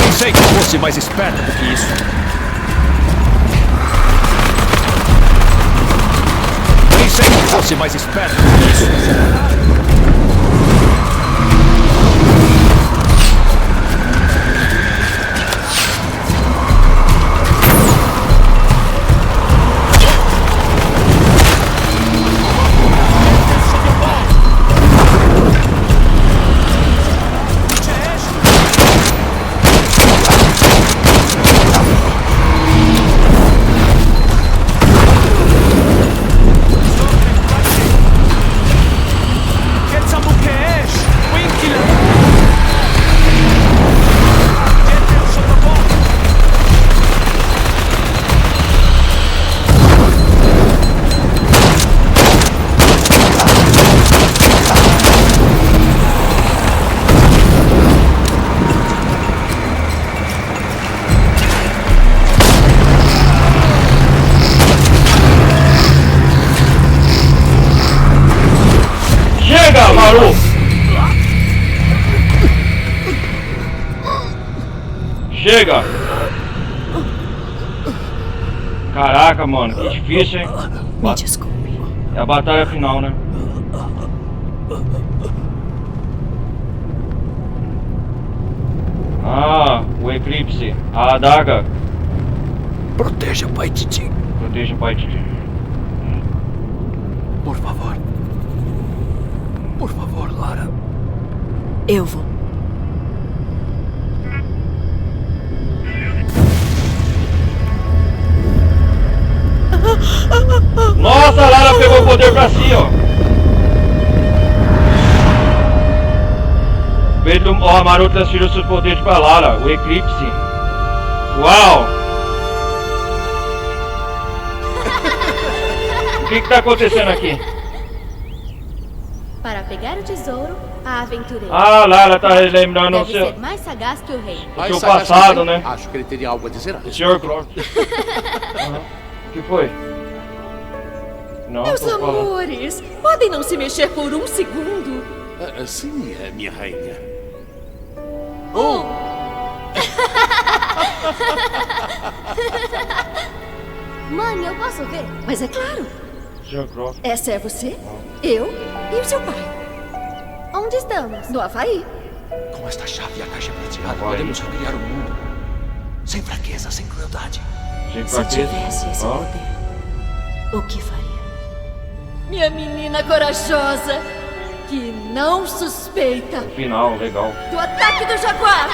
Pensei que fosse mais esperto do que isso. Pensei que fosse mais esperto do que isso. Chega! Caraca, mano, que difícil, hein? Me desculpe. É a batalha final, né? Ah, o eclipse, a adaga. Proteja Pai Titi. Proteja o Pai Titi. Por favor. Por favor, Lara. Eu vou. Nossa, a Lara pegou o poder pra si, ó. O Amaru transferiu seus poderes pra Lara, o eclipse. Uau! O que tá acontecendo aqui? Para pegar o tesouro, a aventureira. Ah, Lara tá relembrando o Deve seu, ser mais sagaz que o rei. o seu passado, né? Acho que ele teria algo a dizer a O Sr. Croft. O que foi? Não, Meus tô falando. amores, podem não se mexer por um segundo? Sim, minha rainha. Mãe, eu posso ver? Mas é claro, Sr. Croft. essa é você, eu e o seu pai. Onde estamos? No Havaí. Com esta chave e a caixa prateada, Agora podemos recriar o mundo. Sem fraqueza, sem crueldade. Gente, Se pra quê? tivesse esse Ó. poder, o que faria? Minha menina corajosa, que não suspeita Final, legal. do ataque do jaguar.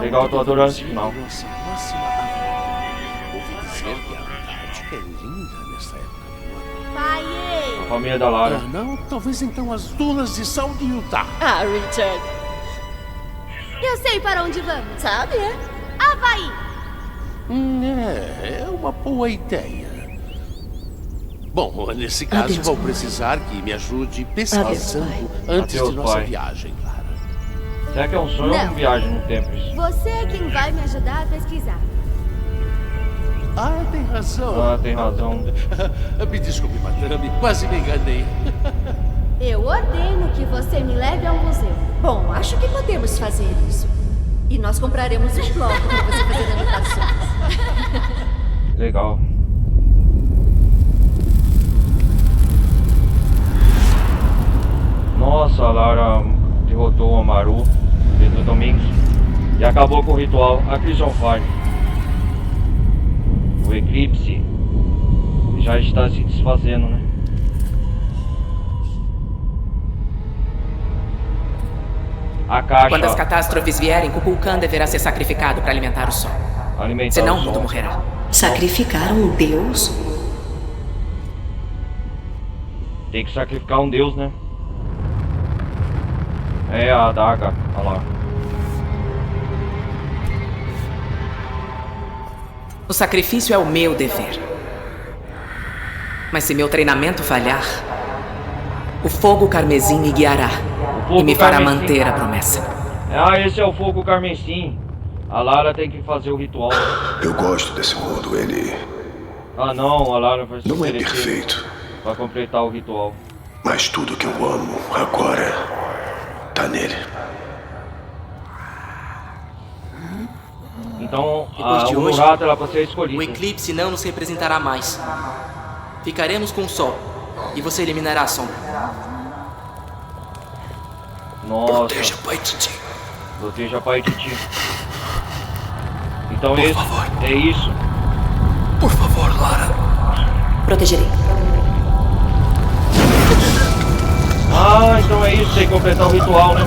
Legal, tô adorando esse final. Nossa próxima aventura. Ouvi dizer que a Antártica é linda nessa época do ano. Pai, A família da Lara. Não, talvez então as dunas de sal de Utah. Ah, Richard, eu sei para onde vamos. sabe, é? Havaí. É uma boa ideia. Bom, nesse caso Adeus, vou pai. precisar que me ajude Adeus, pesquisando pai. antes Adeus, de nossa pai. viagem, Clara. Será que é um sonho ou Não. uma viagem no tempo isso? Você é quem vai me ajudar a pesquisar. Ah, tem razão. Ah, tem razão. Me desculpe, madame, quase me enganei. Eu ordeno que você me leve ao museu. Bom, acho que podemos fazer isso. E nós compraremos um bloco para você fazer anotações. Legal. Nossa, a Lara derrotou o Amaru, Pedro Domingos, e acabou com o ritual. A Chris on Fire. O eclipse já está se desfazendo, né? A caixa Quando as catástrofes vierem, Kukulkan deverá ser sacrificado para alimentar o sol. alimentar Senão o o mundo sol. morrerá. Sacrificar um deus? Tem que sacrificar um deus, né? É a adaga, olha lá. O sacrifício é o meu dever. Mas se meu treinamento falhar, o fogo carmesim me guiará e me fará carmesim. manter a promessa. Ah, esse é o fogo carmesim. A Lara tem que fazer o ritual. Eu gosto desse mundo, ele Ah não, a Lara vai se não é oferecer perfeito, pra completar o ritual. mas tudo que eu amo agora tá nele. Então, Depois de o hoje, Murata era pra ser escolhido. O eclipse não nos representará mais. Ficaremos com o sol e você eliminará a sombra. Nossa. Proteja Pai Titi. Proteja Pai Titi. Então Por favor. é isso. Por favor, Lara. Protegerei. Ah, então é isso, tem que completar o ritual, né?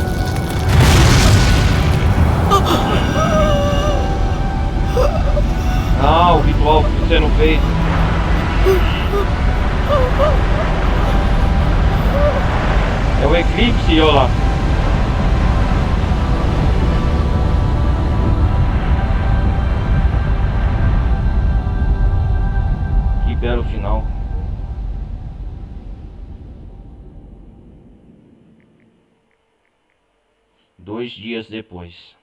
Ah, o ritual que você não fez. É o eclipse, olha lá. Que belo final. Dois dias depois.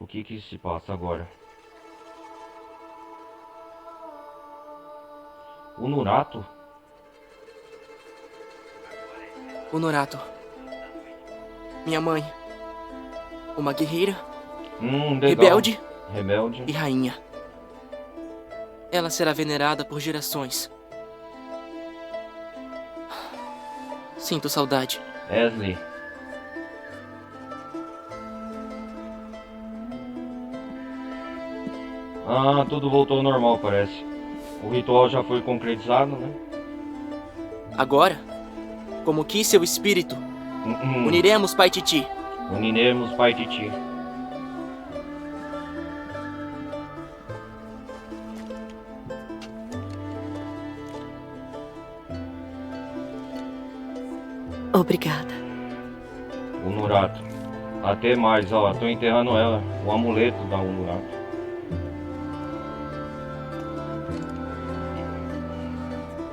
O que se passa agora? O Nurato? O Nurato. Minha mãe. Uma guerreira. Legal. Rebelde. E rainha. Ela será venerada por gerações. Sinto saudade. Wesley. Ah, tudo voltou ao normal, parece. O ritual já foi concretizado, né? Agora, como quis seu espírito, uniremos Pai Titi. Uniremos Pai Titi. Obrigada. O Nurato. Até mais, ó. Tô enterrando ela. O amuleto da Nurato.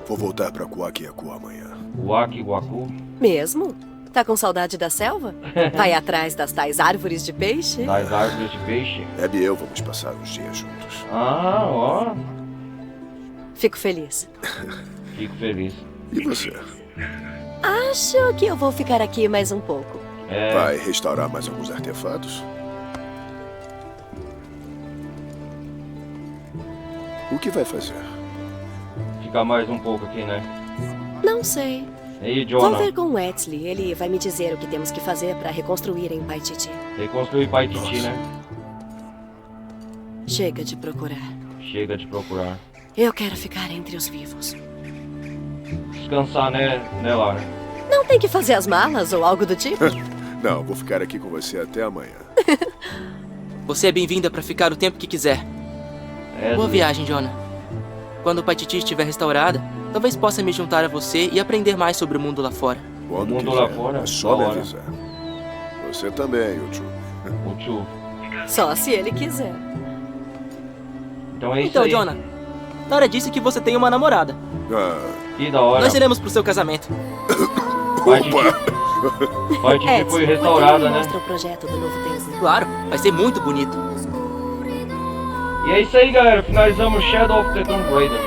Vou voltar pra Kuakiaku amanhã. Kuakiaku? Mesmo? Tá com saudade da selva? Vai atrás das tais árvores de peixe? Das árvores de peixe? Abby e eu vamos passar uns dias juntos. Ah, ó. Fico feliz. Fico feliz. E você? Acho que eu vou ficar aqui mais um pouco. Vai restaurar mais alguns artefatos? O que vai fazer? Ficar mais um pouco aqui, né? Não sei. E aí, Jonah? Vou ver com o Wesley. Ele vai me dizer o que temos que fazer para reconstruir em Pai Titi. Reconstruir Pai Titi, né? Chega de procurar. Chega de procurar. Eu quero ficar entre os vivos. Descansar, né, Lara? Não tem que fazer as malas ou algo do tipo? Não, vou ficar aqui com você até amanhã. Você é bem-vinda para ficar o tempo que quiser. Boa viagem, Jonah. Quando o Pai Titi estiver restaurada, talvez possa me juntar a você e aprender mais sobre o mundo lá fora. Quando o mundo quiser, lá fora? É só me avisar. Você também, Uchu. Uchu. Só se ele quiser. Então é isso aí. Então, Jonah, Lara disse que você tem uma namorada. Que da hora. Nós iremos pro seu casamento. Pai Titi foi restaurada, né? Mostra o projeto do novo templo. Claro, vai ser muito bonito. E é isso aí, galera. Finalizamos Shadow of the Tomb Raider.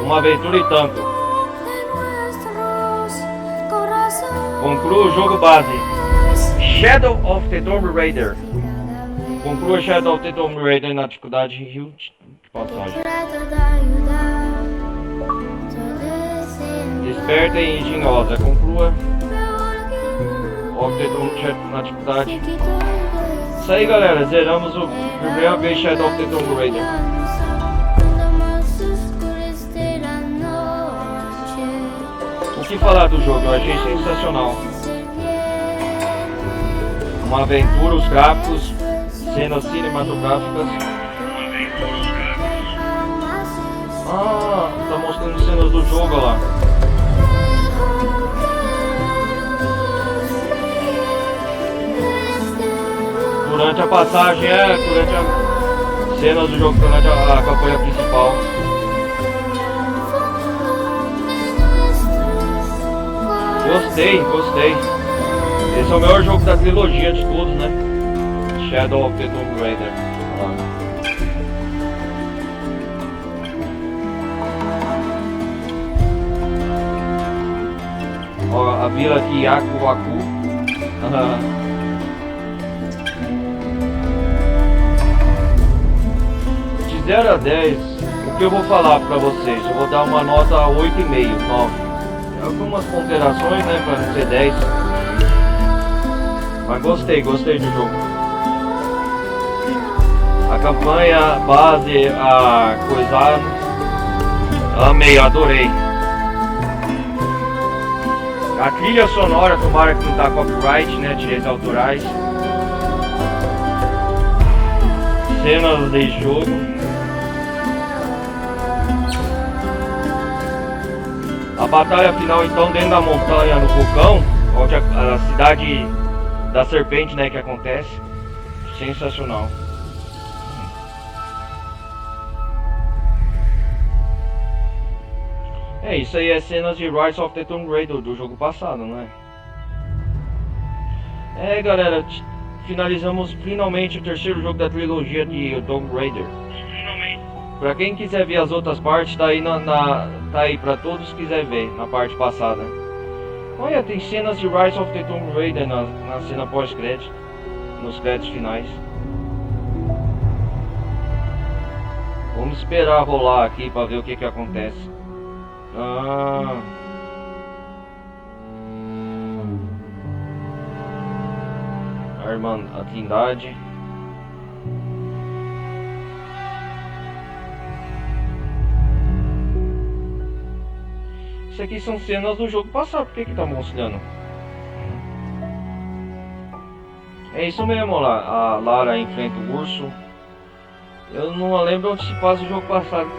Uma aventura e tanto. Conclua o jogo base. Shadow of the Tomb Raider. Conclua Shadow of the Tomb Raider na dificuldade Rio de passagem. Desperta e engenhosa. Conclua of the Tomb Raider na dificuldade. Isso aí, galera. Zeramos o primeira vez Shadow of the Tomb Raider. O que falar do jogo? Eu achei sensacional. Uma aventura, os gráficos, cenas cinematográficas. Ah, tá mostrando cenas do jogo lá. Durante a passagem, durante as cenas do jogo, durante a campanha principal. Gostei. Esse é o melhor jogo da trilogia de todos, né? Shadow of the Tomb Raider. Ó, a vila Kuakiaku. De 0 a 10, o que eu vou falar pra vocês? Eu vou dar uma nota 8,5, 9. Algumas ponderações, né, pra não ser 10. Mas gostei do jogo. A campanha, base, a coisa... Amei, adorei. A trilha sonora, tomara que não tá copyright, né, direitos autorais. Cenas de jogo. A batalha final, então, dentro da montanha, no vulcão, onde a cidade da serpente, né, que acontece. Sensacional. É, isso aí é cenas de Rise of the Tomb Raider do jogo passado, não é? É, galera, finalizamos finalmente o terceiro jogo da trilogia de Tomb Raider. Pra quem quiser ver as outras partes, tá aí tá aí pra todos que quiser ver, na parte passada. Olha, tem cenas de Rise of the Tomb Raider na cena pós-crédito, nos créditos finais. Vamos esperar rolar aqui pra ver o que acontece. A irmã, a Trindade. Isso aqui são cenas do jogo passado, por que tá mostrando? É isso mesmo lá, a Lara enfrenta o urso. Eu não lembro onde se passa o jogo passado.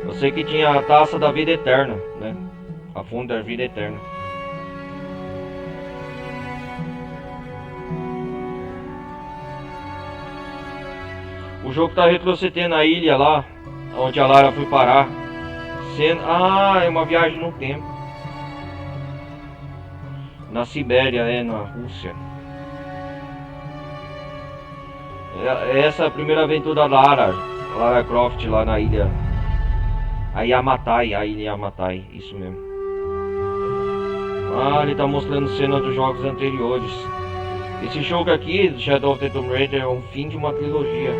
Eu sei que tinha a taça da vida eterna, né? A fonte da vida eterna. O jogo tá retrocedendo a ilha lá, onde a Lara foi parar. É uma viagem no tempo. Na Sibéria, na Rússia. Essa é a primeira aventura da Lara Croft lá na ilha. A ilha Yamatai, isso mesmo. Ele tá mostrando cenas dos jogos anteriores. Esse jogo aqui, Shadow of the Tomb Raider, é um fim de uma trilogia.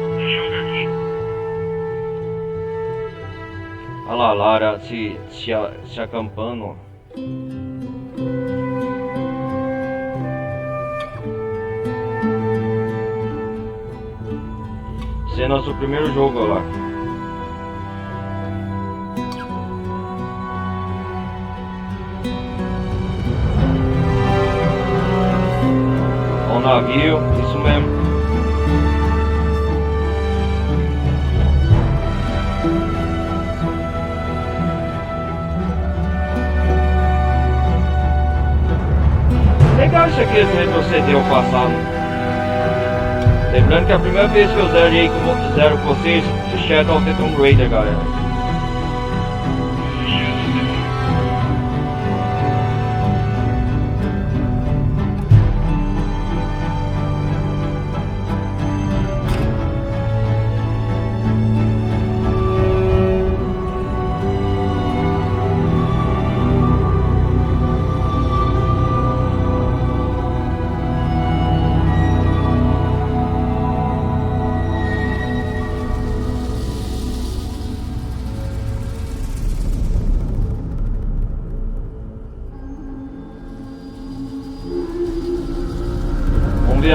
Olha lá, a Lara se acampando. Cenas do primeiro jogo, olha lá. O navio, isso mesmo. Legal isso aqui, esse retroceder ao passado. Lembrando que é a primeira vez que eu zero com vocês o Shadow of the Tomb Raider, galera.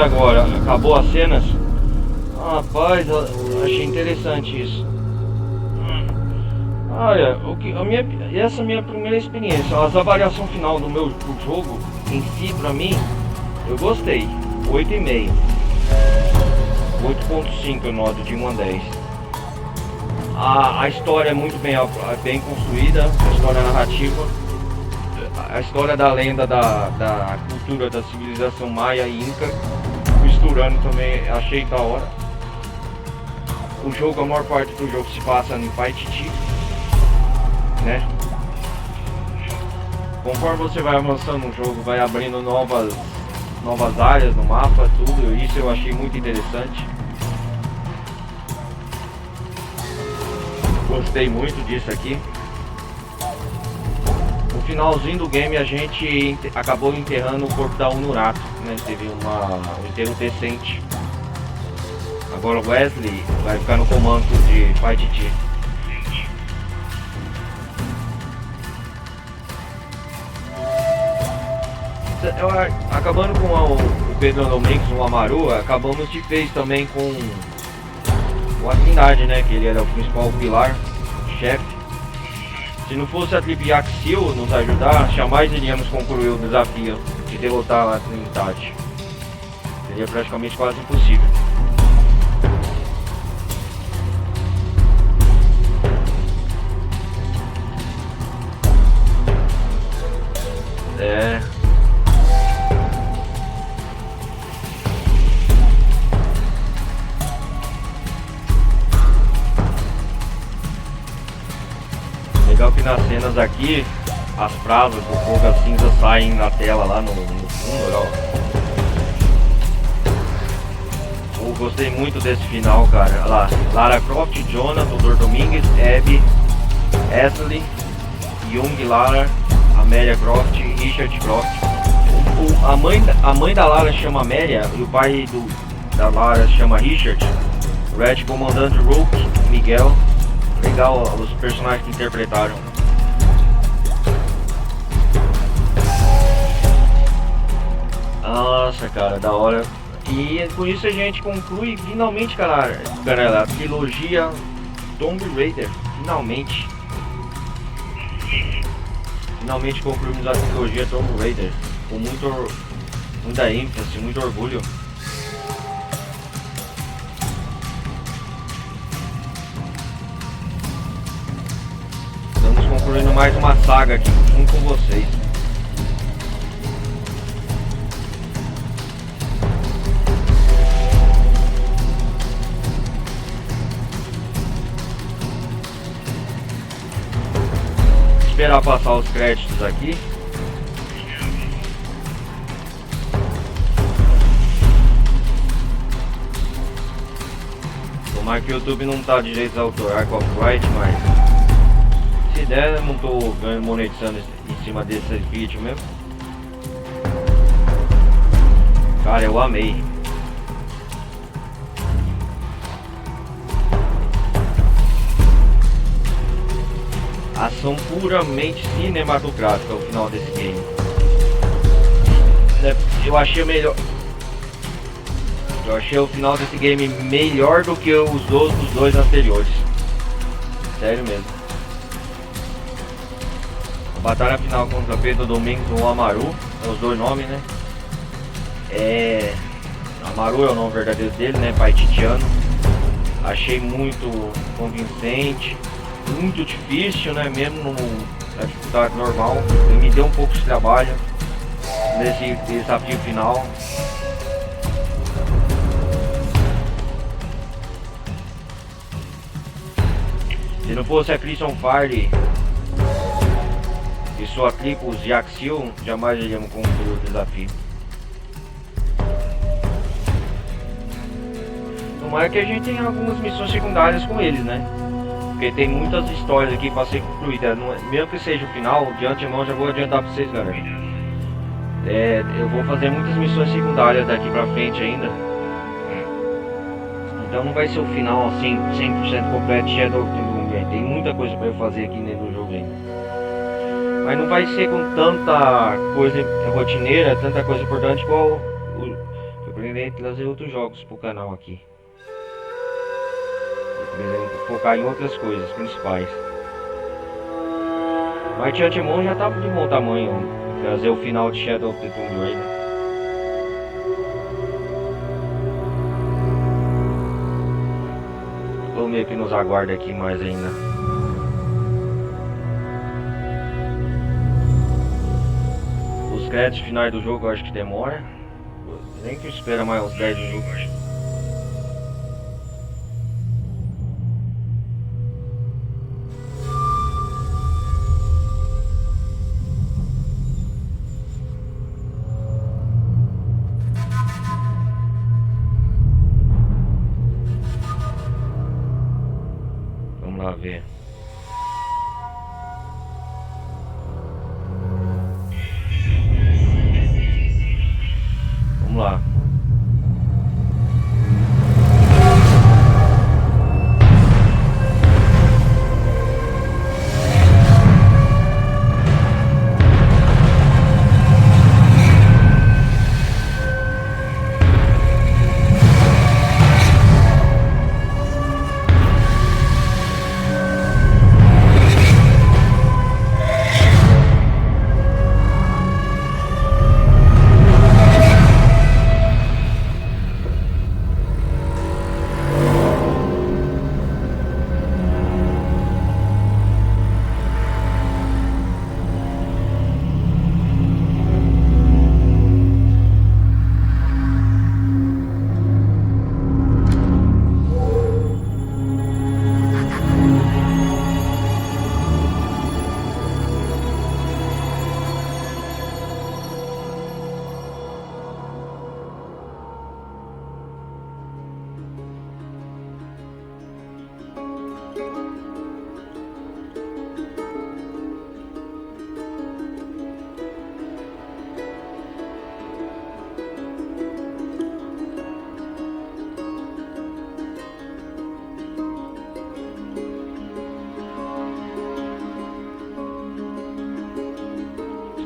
Agora, acabou as cenas. Rapaz, eu achei interessante isso. Olha, essa é a minha primeira experiência. As avaliações final do jogo em si, pra mim, eu gostei. 8,5. 8,5 eu noto de 1 a 10. A história é muito bem construída, a história narrativa. A história da lenda da cultura da civilização maia e inca, misturando também, achei da hora. O jogo, a maior parte do jogo se passa em Paititi, né? Conforme você vai avançando no jogo, vai abrindo novas áreas no mapa, tudo isso eu achei muito interessante. Gostei muito disso aqui. No finalzinho do game a gente acabou enterrando o corpo da Unurato, né? Teve um enterro decente. Agora o Wesley vai ficar no comando de Paititi. Acabando com o Pedro Domingos, o Amaru, acabamos de vez também com a Trindade, né? Que ele era o principal pilar, chefe. Se não fosse a tribo Yaxil nos ajudar, jamais iríamos concluir o desafio de derrotar a Trindade. Seria praticamente quase impossível. cenas aqui, as pravas do fogo a cinza saem na tela lá no fundo, olha, ó. Eu gostei muito desse final, cara. Olha lá, Lara Croft, Jonah, Dr. Domingues, Abby, Ashley, Young Lara, Amelia Croft, Richard Croft. A mãe da Lara chama Amelia e o pai da Lara chama Richard. Red Comandante Rook, Miguel. Legal os personagens que interpretaram. Nossa, cara, da hora. E com isso a gente conclui finalmente, cara, a trilogia Tomb Raider. Finalmente. Finalmente concluímos a trilogia Tomb Raider. Com muita ênfase, muito orgulho. Estamos concluindo mais uma saga aqui junto com vocês. Esperar passar os créditos aqui. Tomara que o YouTube não tá direitos autorais, copyright, mas se der, eu não tô monetizando em cima desse vídeo mesmo. Cara, eu amei. Ação puramente cinematográfica o final desse game. Eu achei melhor. Eu achei o final desse game melhor do que os outros dois anteriores. Sério mesmo. A batalha final contra Pedro Domingos ou Amaru, é os dois nomes, né? Amaru é o nome verdadeiro dele, né? Pai Titiano. Achei muito convincente. Muito difícil, né? Mesmo na dificuldade normal. Ele me deu um pouco de trabalho nesse desafio final. Se não fosse a Crimson Fire e sua Tripos de Axil, jamais iríamos concluir o desafio. Tomara que a gente tenha algumas missões secundárias com eles, né? Porque tem muitas histórias aqui para ser concluídas. Mesmo que seja o final, de antemão já vou adiantar para vocês, galera. Eu vou fazer muitas missões secundárias daqui pra frente ainda. Então não vai ser o final assim 100% completo de Shadow of the Tomb Raider. Tem muita coisa para eu fazer aqui dentro do jogo ainda. Mas não vai ser com tanta coisa rotineira, tanta coisa importante igual eu pretendo trazer outros jogos pro canal aqui. Focar em outras coisas principais. Mas Chantemon já tava de bom tamanho trazer o final de Shadow of the Tomb Raider. Vamos ver que nos aguarda aqui mais ainda. Os créditos finais do jogo eu acho que demora. Nem que espera mais uns 10 minutos. Ver. Vamos lá.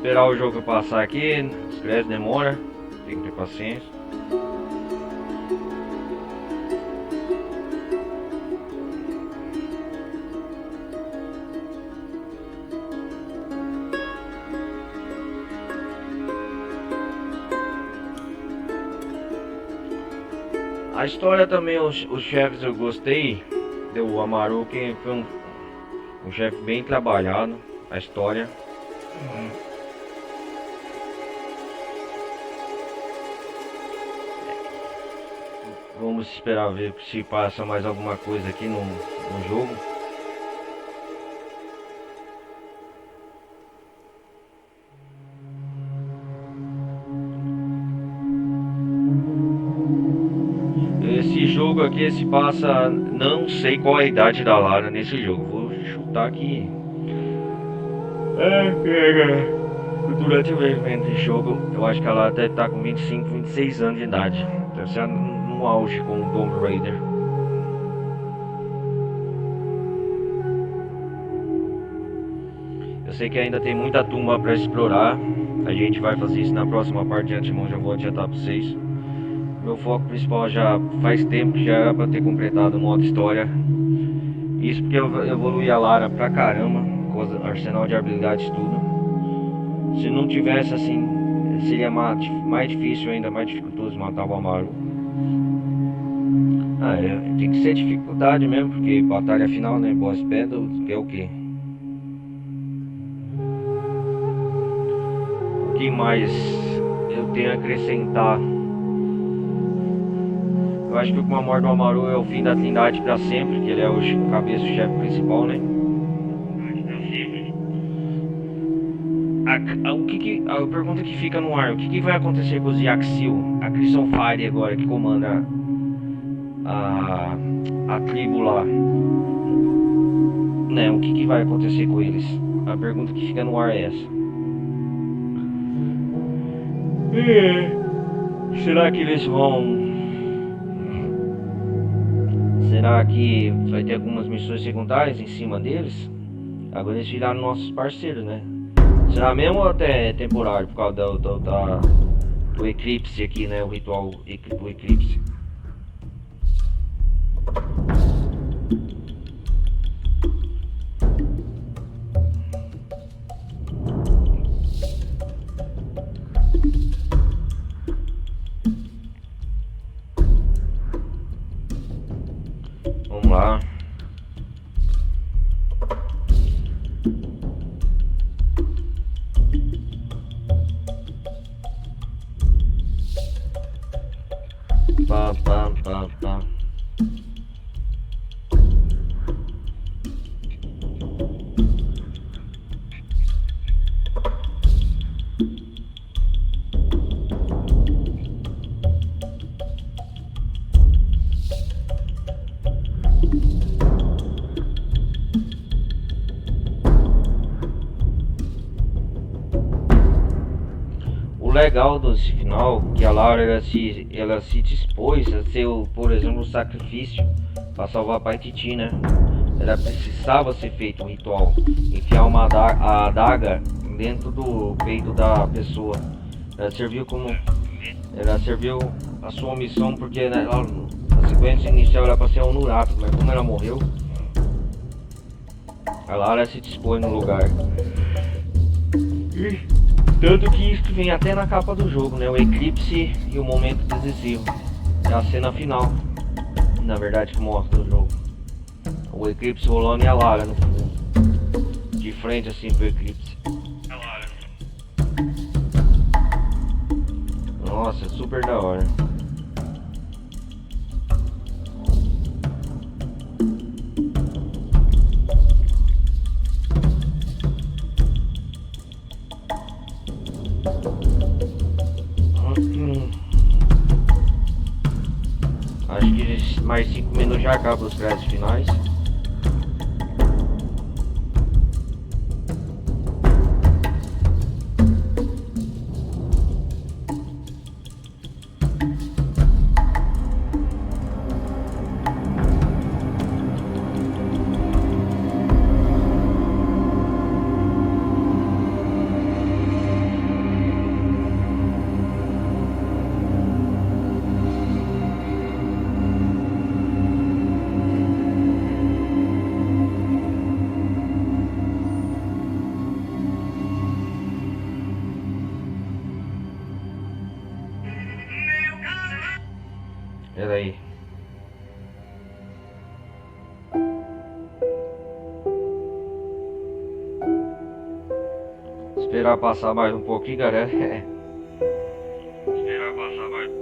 esperar o jogo passar aqui, os créditos demora, tem que ter paciência. A história também, os chefes eu gostei, do Amaru, que foi um chefe bem trabalhado, a história. Vamos esperar ver se passa mais alguma coisa aqui no jogo. Esse jogo aqui se passa, não sei qual é a idade da Lara nesse jogo, vou chutar aqui. Durante o evento de jogo, eu acho que ela deve estar com 25, 26 anos de idade. Deve ser no auge com o Tomb Raider. Eu sei que ainda tem muita tumba para explorar. A gente vai fazer isso na próxima parte, de antemão já vou adiantar para vocês. Meu foco principal já faz tempo que já era para ter completado o modo história. Isso porque eu evoluí a Lara pra caramba, com o arsenal de habilidades tudo. Se não tivesse assim, seria mais difícil, ainda mais dificultoso matar o Amaru. Tem que ser dificuldade mesmo, porque batalha final, né, boss battle, que é o que? O que mais eu tenho a acrescentar? Eu acho que com a morte do Amaru é o fim da Trindade pra sempre, que ele é o cabeça, o chefe principal, né? A pergunta que fica no ar, o que vai acontecer com os Yaxil, a Crimson Fire agora, que comanda a tribo lá, né? O que vai acontecer com eles? A pergunta que fica no ar é essa. Será que eles vão... Será que vai ter algumas missões secundárias em cima deles? Agora eles viraram nossos parceiros, né? Será mesmo ou até temporário por causa do eclipse aqui, né? O ritual do eclipse. Vamos lá. Pá, pá, pá, pá. O legal desse final que a Lara ela se dispôs a ser, por exemplo, um sacrifício para salvar a Paititi, né? Ela precisava ser feito um ritual, enfiar a adaga dentro do peito da pessoa. Ela serviu a sua missão, porque né, a sequência inicial era para ser um Nurato, mas como ela morreu, a Lara se dispôs no lugar. Tanto que isso vem até na capa do jogo, né? O eclipse e o momento decisivo. É a cena final, na verdade, que mostra o jogo. O eclipse rolando e a Lara no fundo. De frente assim pro eclipse. Nossa, é super da hora. Acho que mais 5 minutos já acaba os créditos finais. Pera aí. Esperar passar mais um pouquinho, galera. Esperar passar mais.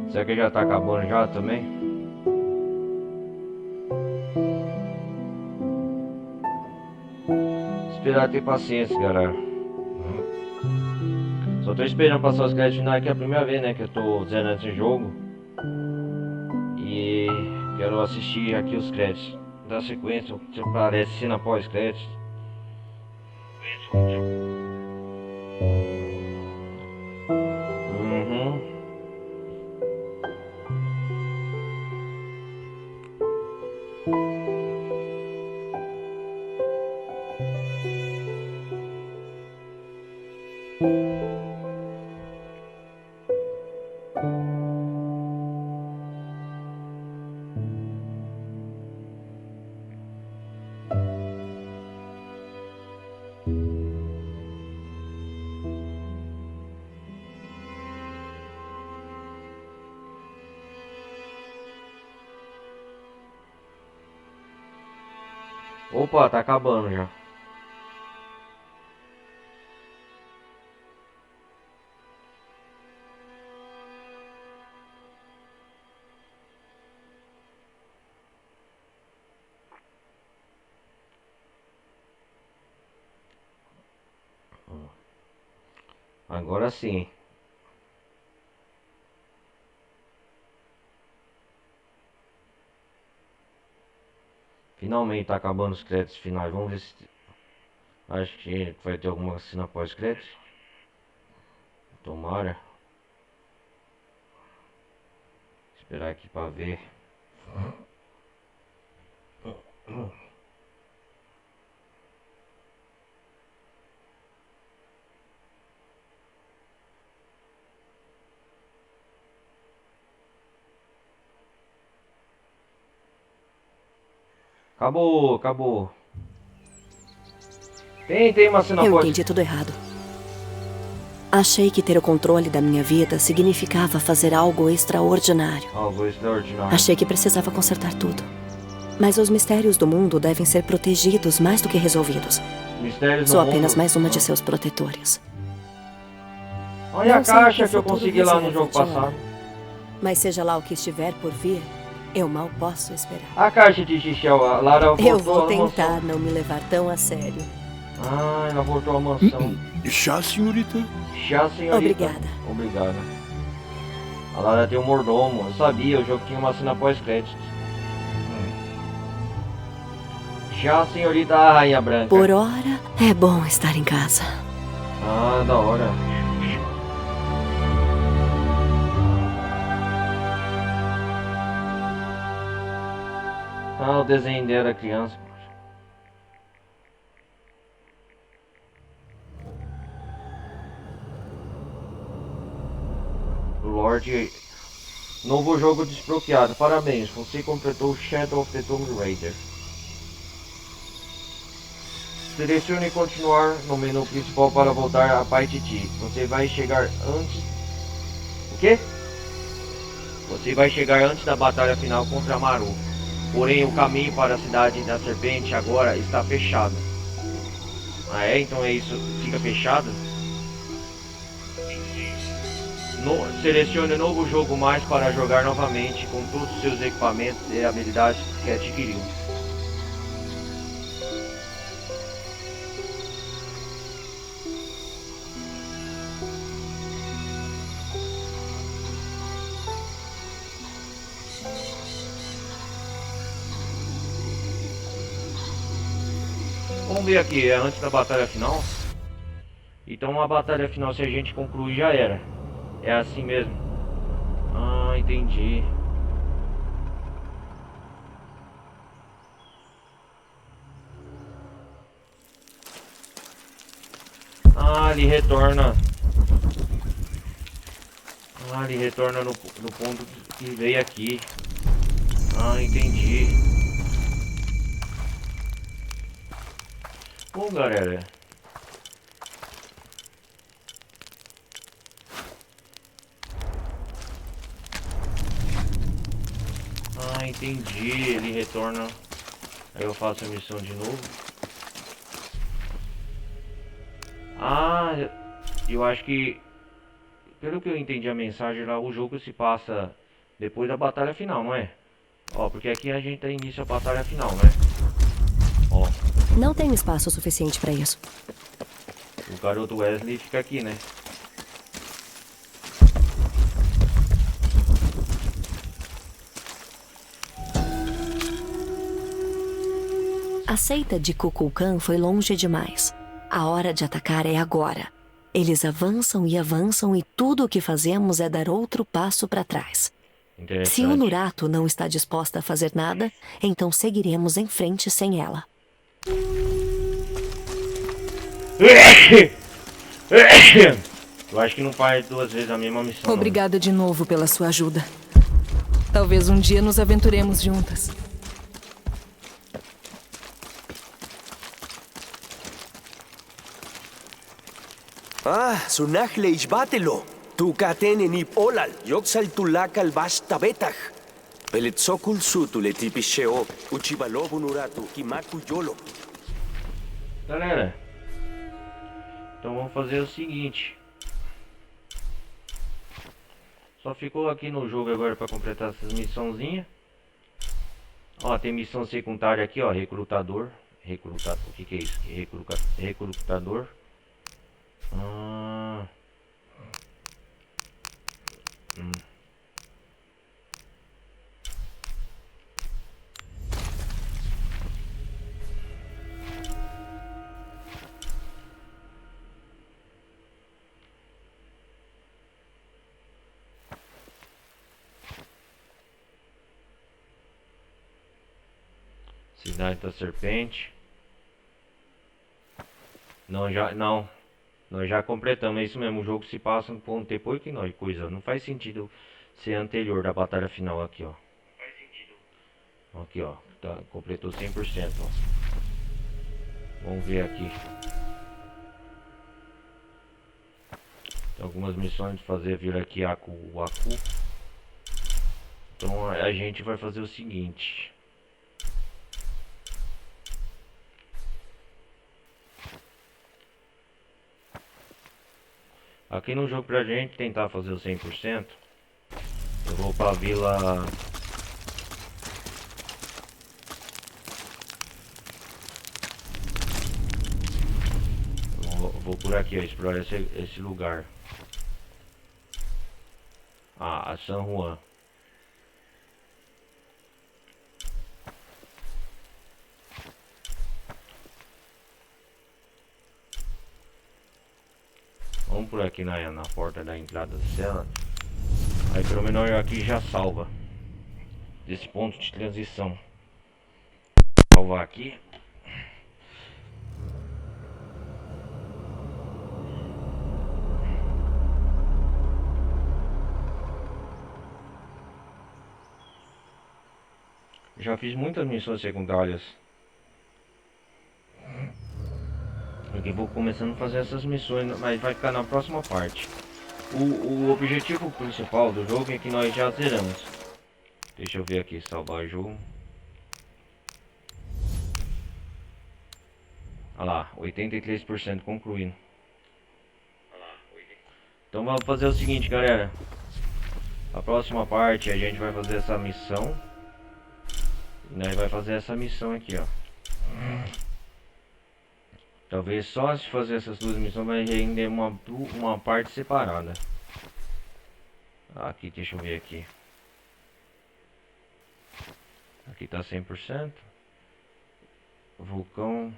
Será que já tá acabando já também? Esperar ter paciência, galera. Só tô esperando passar os créditos finais, que é a primeira vez, né, que eu tô zerando esse jogo. E quero assistir aqui os créditos da sequência, que parece cena pós-créditos. Opa, tá acabando já. Agora sim. Finalmente tá acabando os créditos finais. Vamos ver se... Acho que vai ter alguma cena pós-crédito. Tomara. Esperar aqui pra ver. Acabou, acabou. Tem uma cena Eu pós... entendi tudo errado. Achei que ter o controle da minha vida significava fazer algo extraordinário. Algo extraordinário. Achei que precisava consertar tudo. Mas os mistérios do mundo devem ser protegidos mais do que resolvidos. Mistérios Sou do apenas mundo. mais uma de seus protetores. Olha Não a sei o caixa o que eu futuro consegui lá no reserva, jogo Tiana. passado. Mas seja lá o que estiver por vir, eu mal posso esperar. A caixa de xixi, a Lara voltou Eu vou à mansão. tentar não me levar tão a sério. Ah, ela voltou à mansão. Chá, senhorita? Chá, senhorita. Obrigada. Obrigada. A Lara tem um mordomo. Eu sabia, o jogo tinha uma cena pós-créditos. Chá, senhorita, a Rainha Branca. Por hora, é bom estar em casa. Ah, da hora. Ah, o desenho dela, criança. Lorde. Novo jogo desbloqueado. Parabéns, você completou Shadow of the Tomb Raider. Selecione continuar no menu principal para voltar a Paititi. Você vai chegar antes... O quê? Você vai chegar antes da batalha final contra Maru. Porém, o caminho para a cidade da serpente agora está fechado. Ah é? Então é isso? Fica fechado? Selecione um novo jogo mais para jogar novamente com todos os seus equipamentos e habilidades que adquiriu. Vamos ver aqui, é antes da batalha final. Então a batalha final, se a gente concluir, já era. É assim mesmo. Ah, entendi. Ah, ele retorna. Ah, ele retorna no ponto que veio aqui. Ah, entendi. Bom, galera. Ah, entendi. Ele retorna. Aí eu faço a missão de novo. Ah, eu acho que, pelo que eu entendi a mensagem lá, o jogo se passa depois da batalha final, não é? Ó, porque aqui a gente dá início à batalha final, né? Ó. Não tenho espaço suficiente para isso. O garoto Wesley fica aqui, né? A seita de Kukulkan foi longe demais. A hora de atacar é agora. Eles avançam e tudo o que fazemos é dar outro passo para trás. Se o Nurato não está disposta a fazer nada, então seguiremos em frente sem ela. Eu acho que não faz duas vezes a mesma missão. Obrigada de novo pela sua ajuda. Talvez um dia nos aventuremos juntas. Ah, sunachle isbatelo. Tu catene nip olal, yoxal tulakal basta betach. Peletsokul sutule tipisheo, uchibalobo nurato, kimaku yolo. Galera, então vamos fazer o seguinte. Só ficou aqui no jogo agora para completar essas missãozinhas. Ó, tem missão secundária aqui, ó, recrutador. Recrutador, o que é isso? Recrutador. Ah. Cidade da Serpente. Não, nós já completamos, é isso mesmo, o jogo se passa um ponto depois que nós coisa. Não faz sentido ser anterior da batalha final aqui, ó. Faz sentido. Aqui, ó, tá, completou 100%, ó. Vamos ver aqui. Tem algumas missões de fazer vir aqui o Aku. Então a gente vai fazer o seguinte. Aqui no jogo, pra gente tentar fazer o 100%, eu vou pra vila... Vou por aqui, ó, explorar esse lugar. Ah, a San Juan. Vamos por aqui na porta da entrada da cela. Aí pelo menos aqui já salva desse ponto de transição. Salvar aqui. Já fiz muitas missões secundárias. Aqui vou começando a fazer essas missões, mas vai ficar na próxima parte. O objetivo principal do jogo é que nós já zeramos. Deixa eu ver aqui, salvar o jogo. Olha lá, 83% concluído. Então vamos fazer o seguinte, galera. A próxima parte a gente vai fazer essa missão. E nós vai fazer essa missão aqui, ó. Talvez só se fazer essas duas missões vai render uma parte separada. Aqui, deixa eu ver aqui. Aqui tá 100%. Vulcão.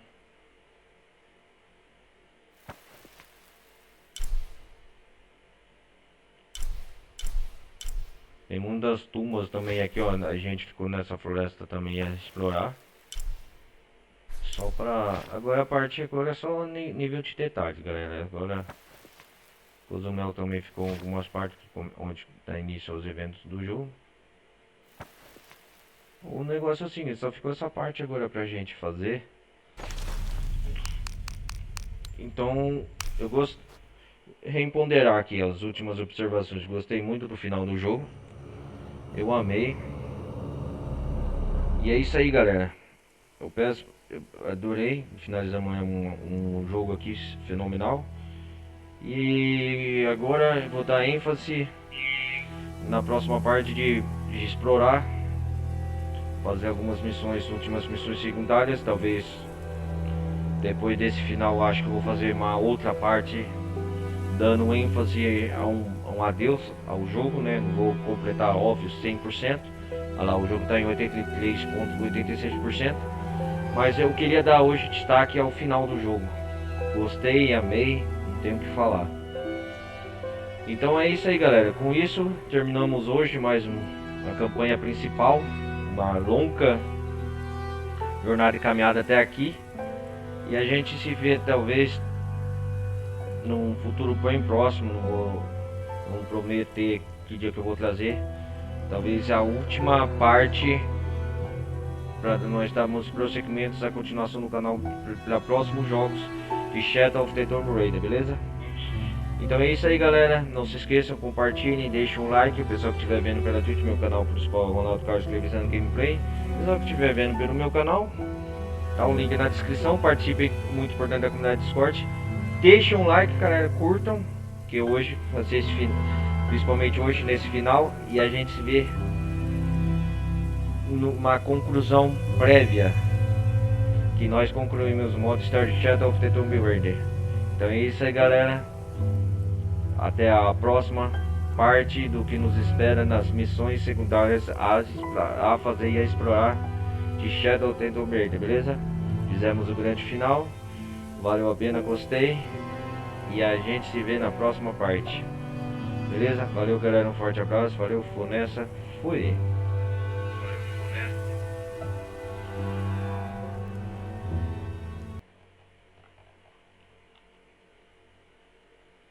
Tem muitas tumbas também aqui, ó. A gente ficou nessa floresta também a explorar. Só pra... Agora a parte agora é só nível de detalhes, galera. Agora o Cozumel também ficou em algumas partes onde dá início aos eventos do jogo. O negócio é assim, só ficou essa parte agora pra gente fazer. Então eu gosto reimponderar aqui as últimas observações. Gostei muito do final do jogo. Eu amei. E é isso aí, galera. Eu adorei. Finalizamos um jogo aqui fenomenal. E agora eu vou dar ênfase na próxima parte de explorar, fazer algumas missões, últimas missões secundárias. Talvez depois desse final, acho que eu vou fazer uma outra parte dando ênfase a um adeus ao jogo, né? Não vou completar, óbvio, 100%. Olha lá, o jogo está em 83,86%. Mas eu queria dar hoje destaque ao final do jogo. Gostei, amei, não tenho o que falar. Então é isso aí, galera. Com isso, terminamos hoje mais uma campanha principal. Uma longa jornada e caminhada até aqui. E a gente se vê talvez num futuro bem próximo. Não prometer que dia que eu vou trazer. Talvez a última parte, para nós darmos prosseguimentos à continuação do canal para próximos jogos de Shadow of the Tomb Raider, beleza? Então é isso aí, galera. Não se esqueçam, compartilhem, deixem um like. O pessoal que estiver vendo pela Twitch, meu canal principal é Ronaldo Carlos Televisando Gameplay. O pessoal que estiver vendo pelo meu canal, tá o link na descrição. Participem, muito importante, da comunidade Discord. Deixem um like, galera, curtam, que hoje vai ser principalmente hoje nesse final, e a gente se vê numa conclusão prévia, que nós concluímos o modo Star Shadow of the Tomb Raider. Então é isso aí, galera. Até a próxima parte do que nos espera nas missões secundárias a fazer e a explorar de Shadow of the Tomb Raider, beleza? Fizemos o grande final, valeu a pena, gostei, e a gente se vê na próxima parte, beleza? Valeu, galera, um forte abraço, valeu, foi nessa, fui!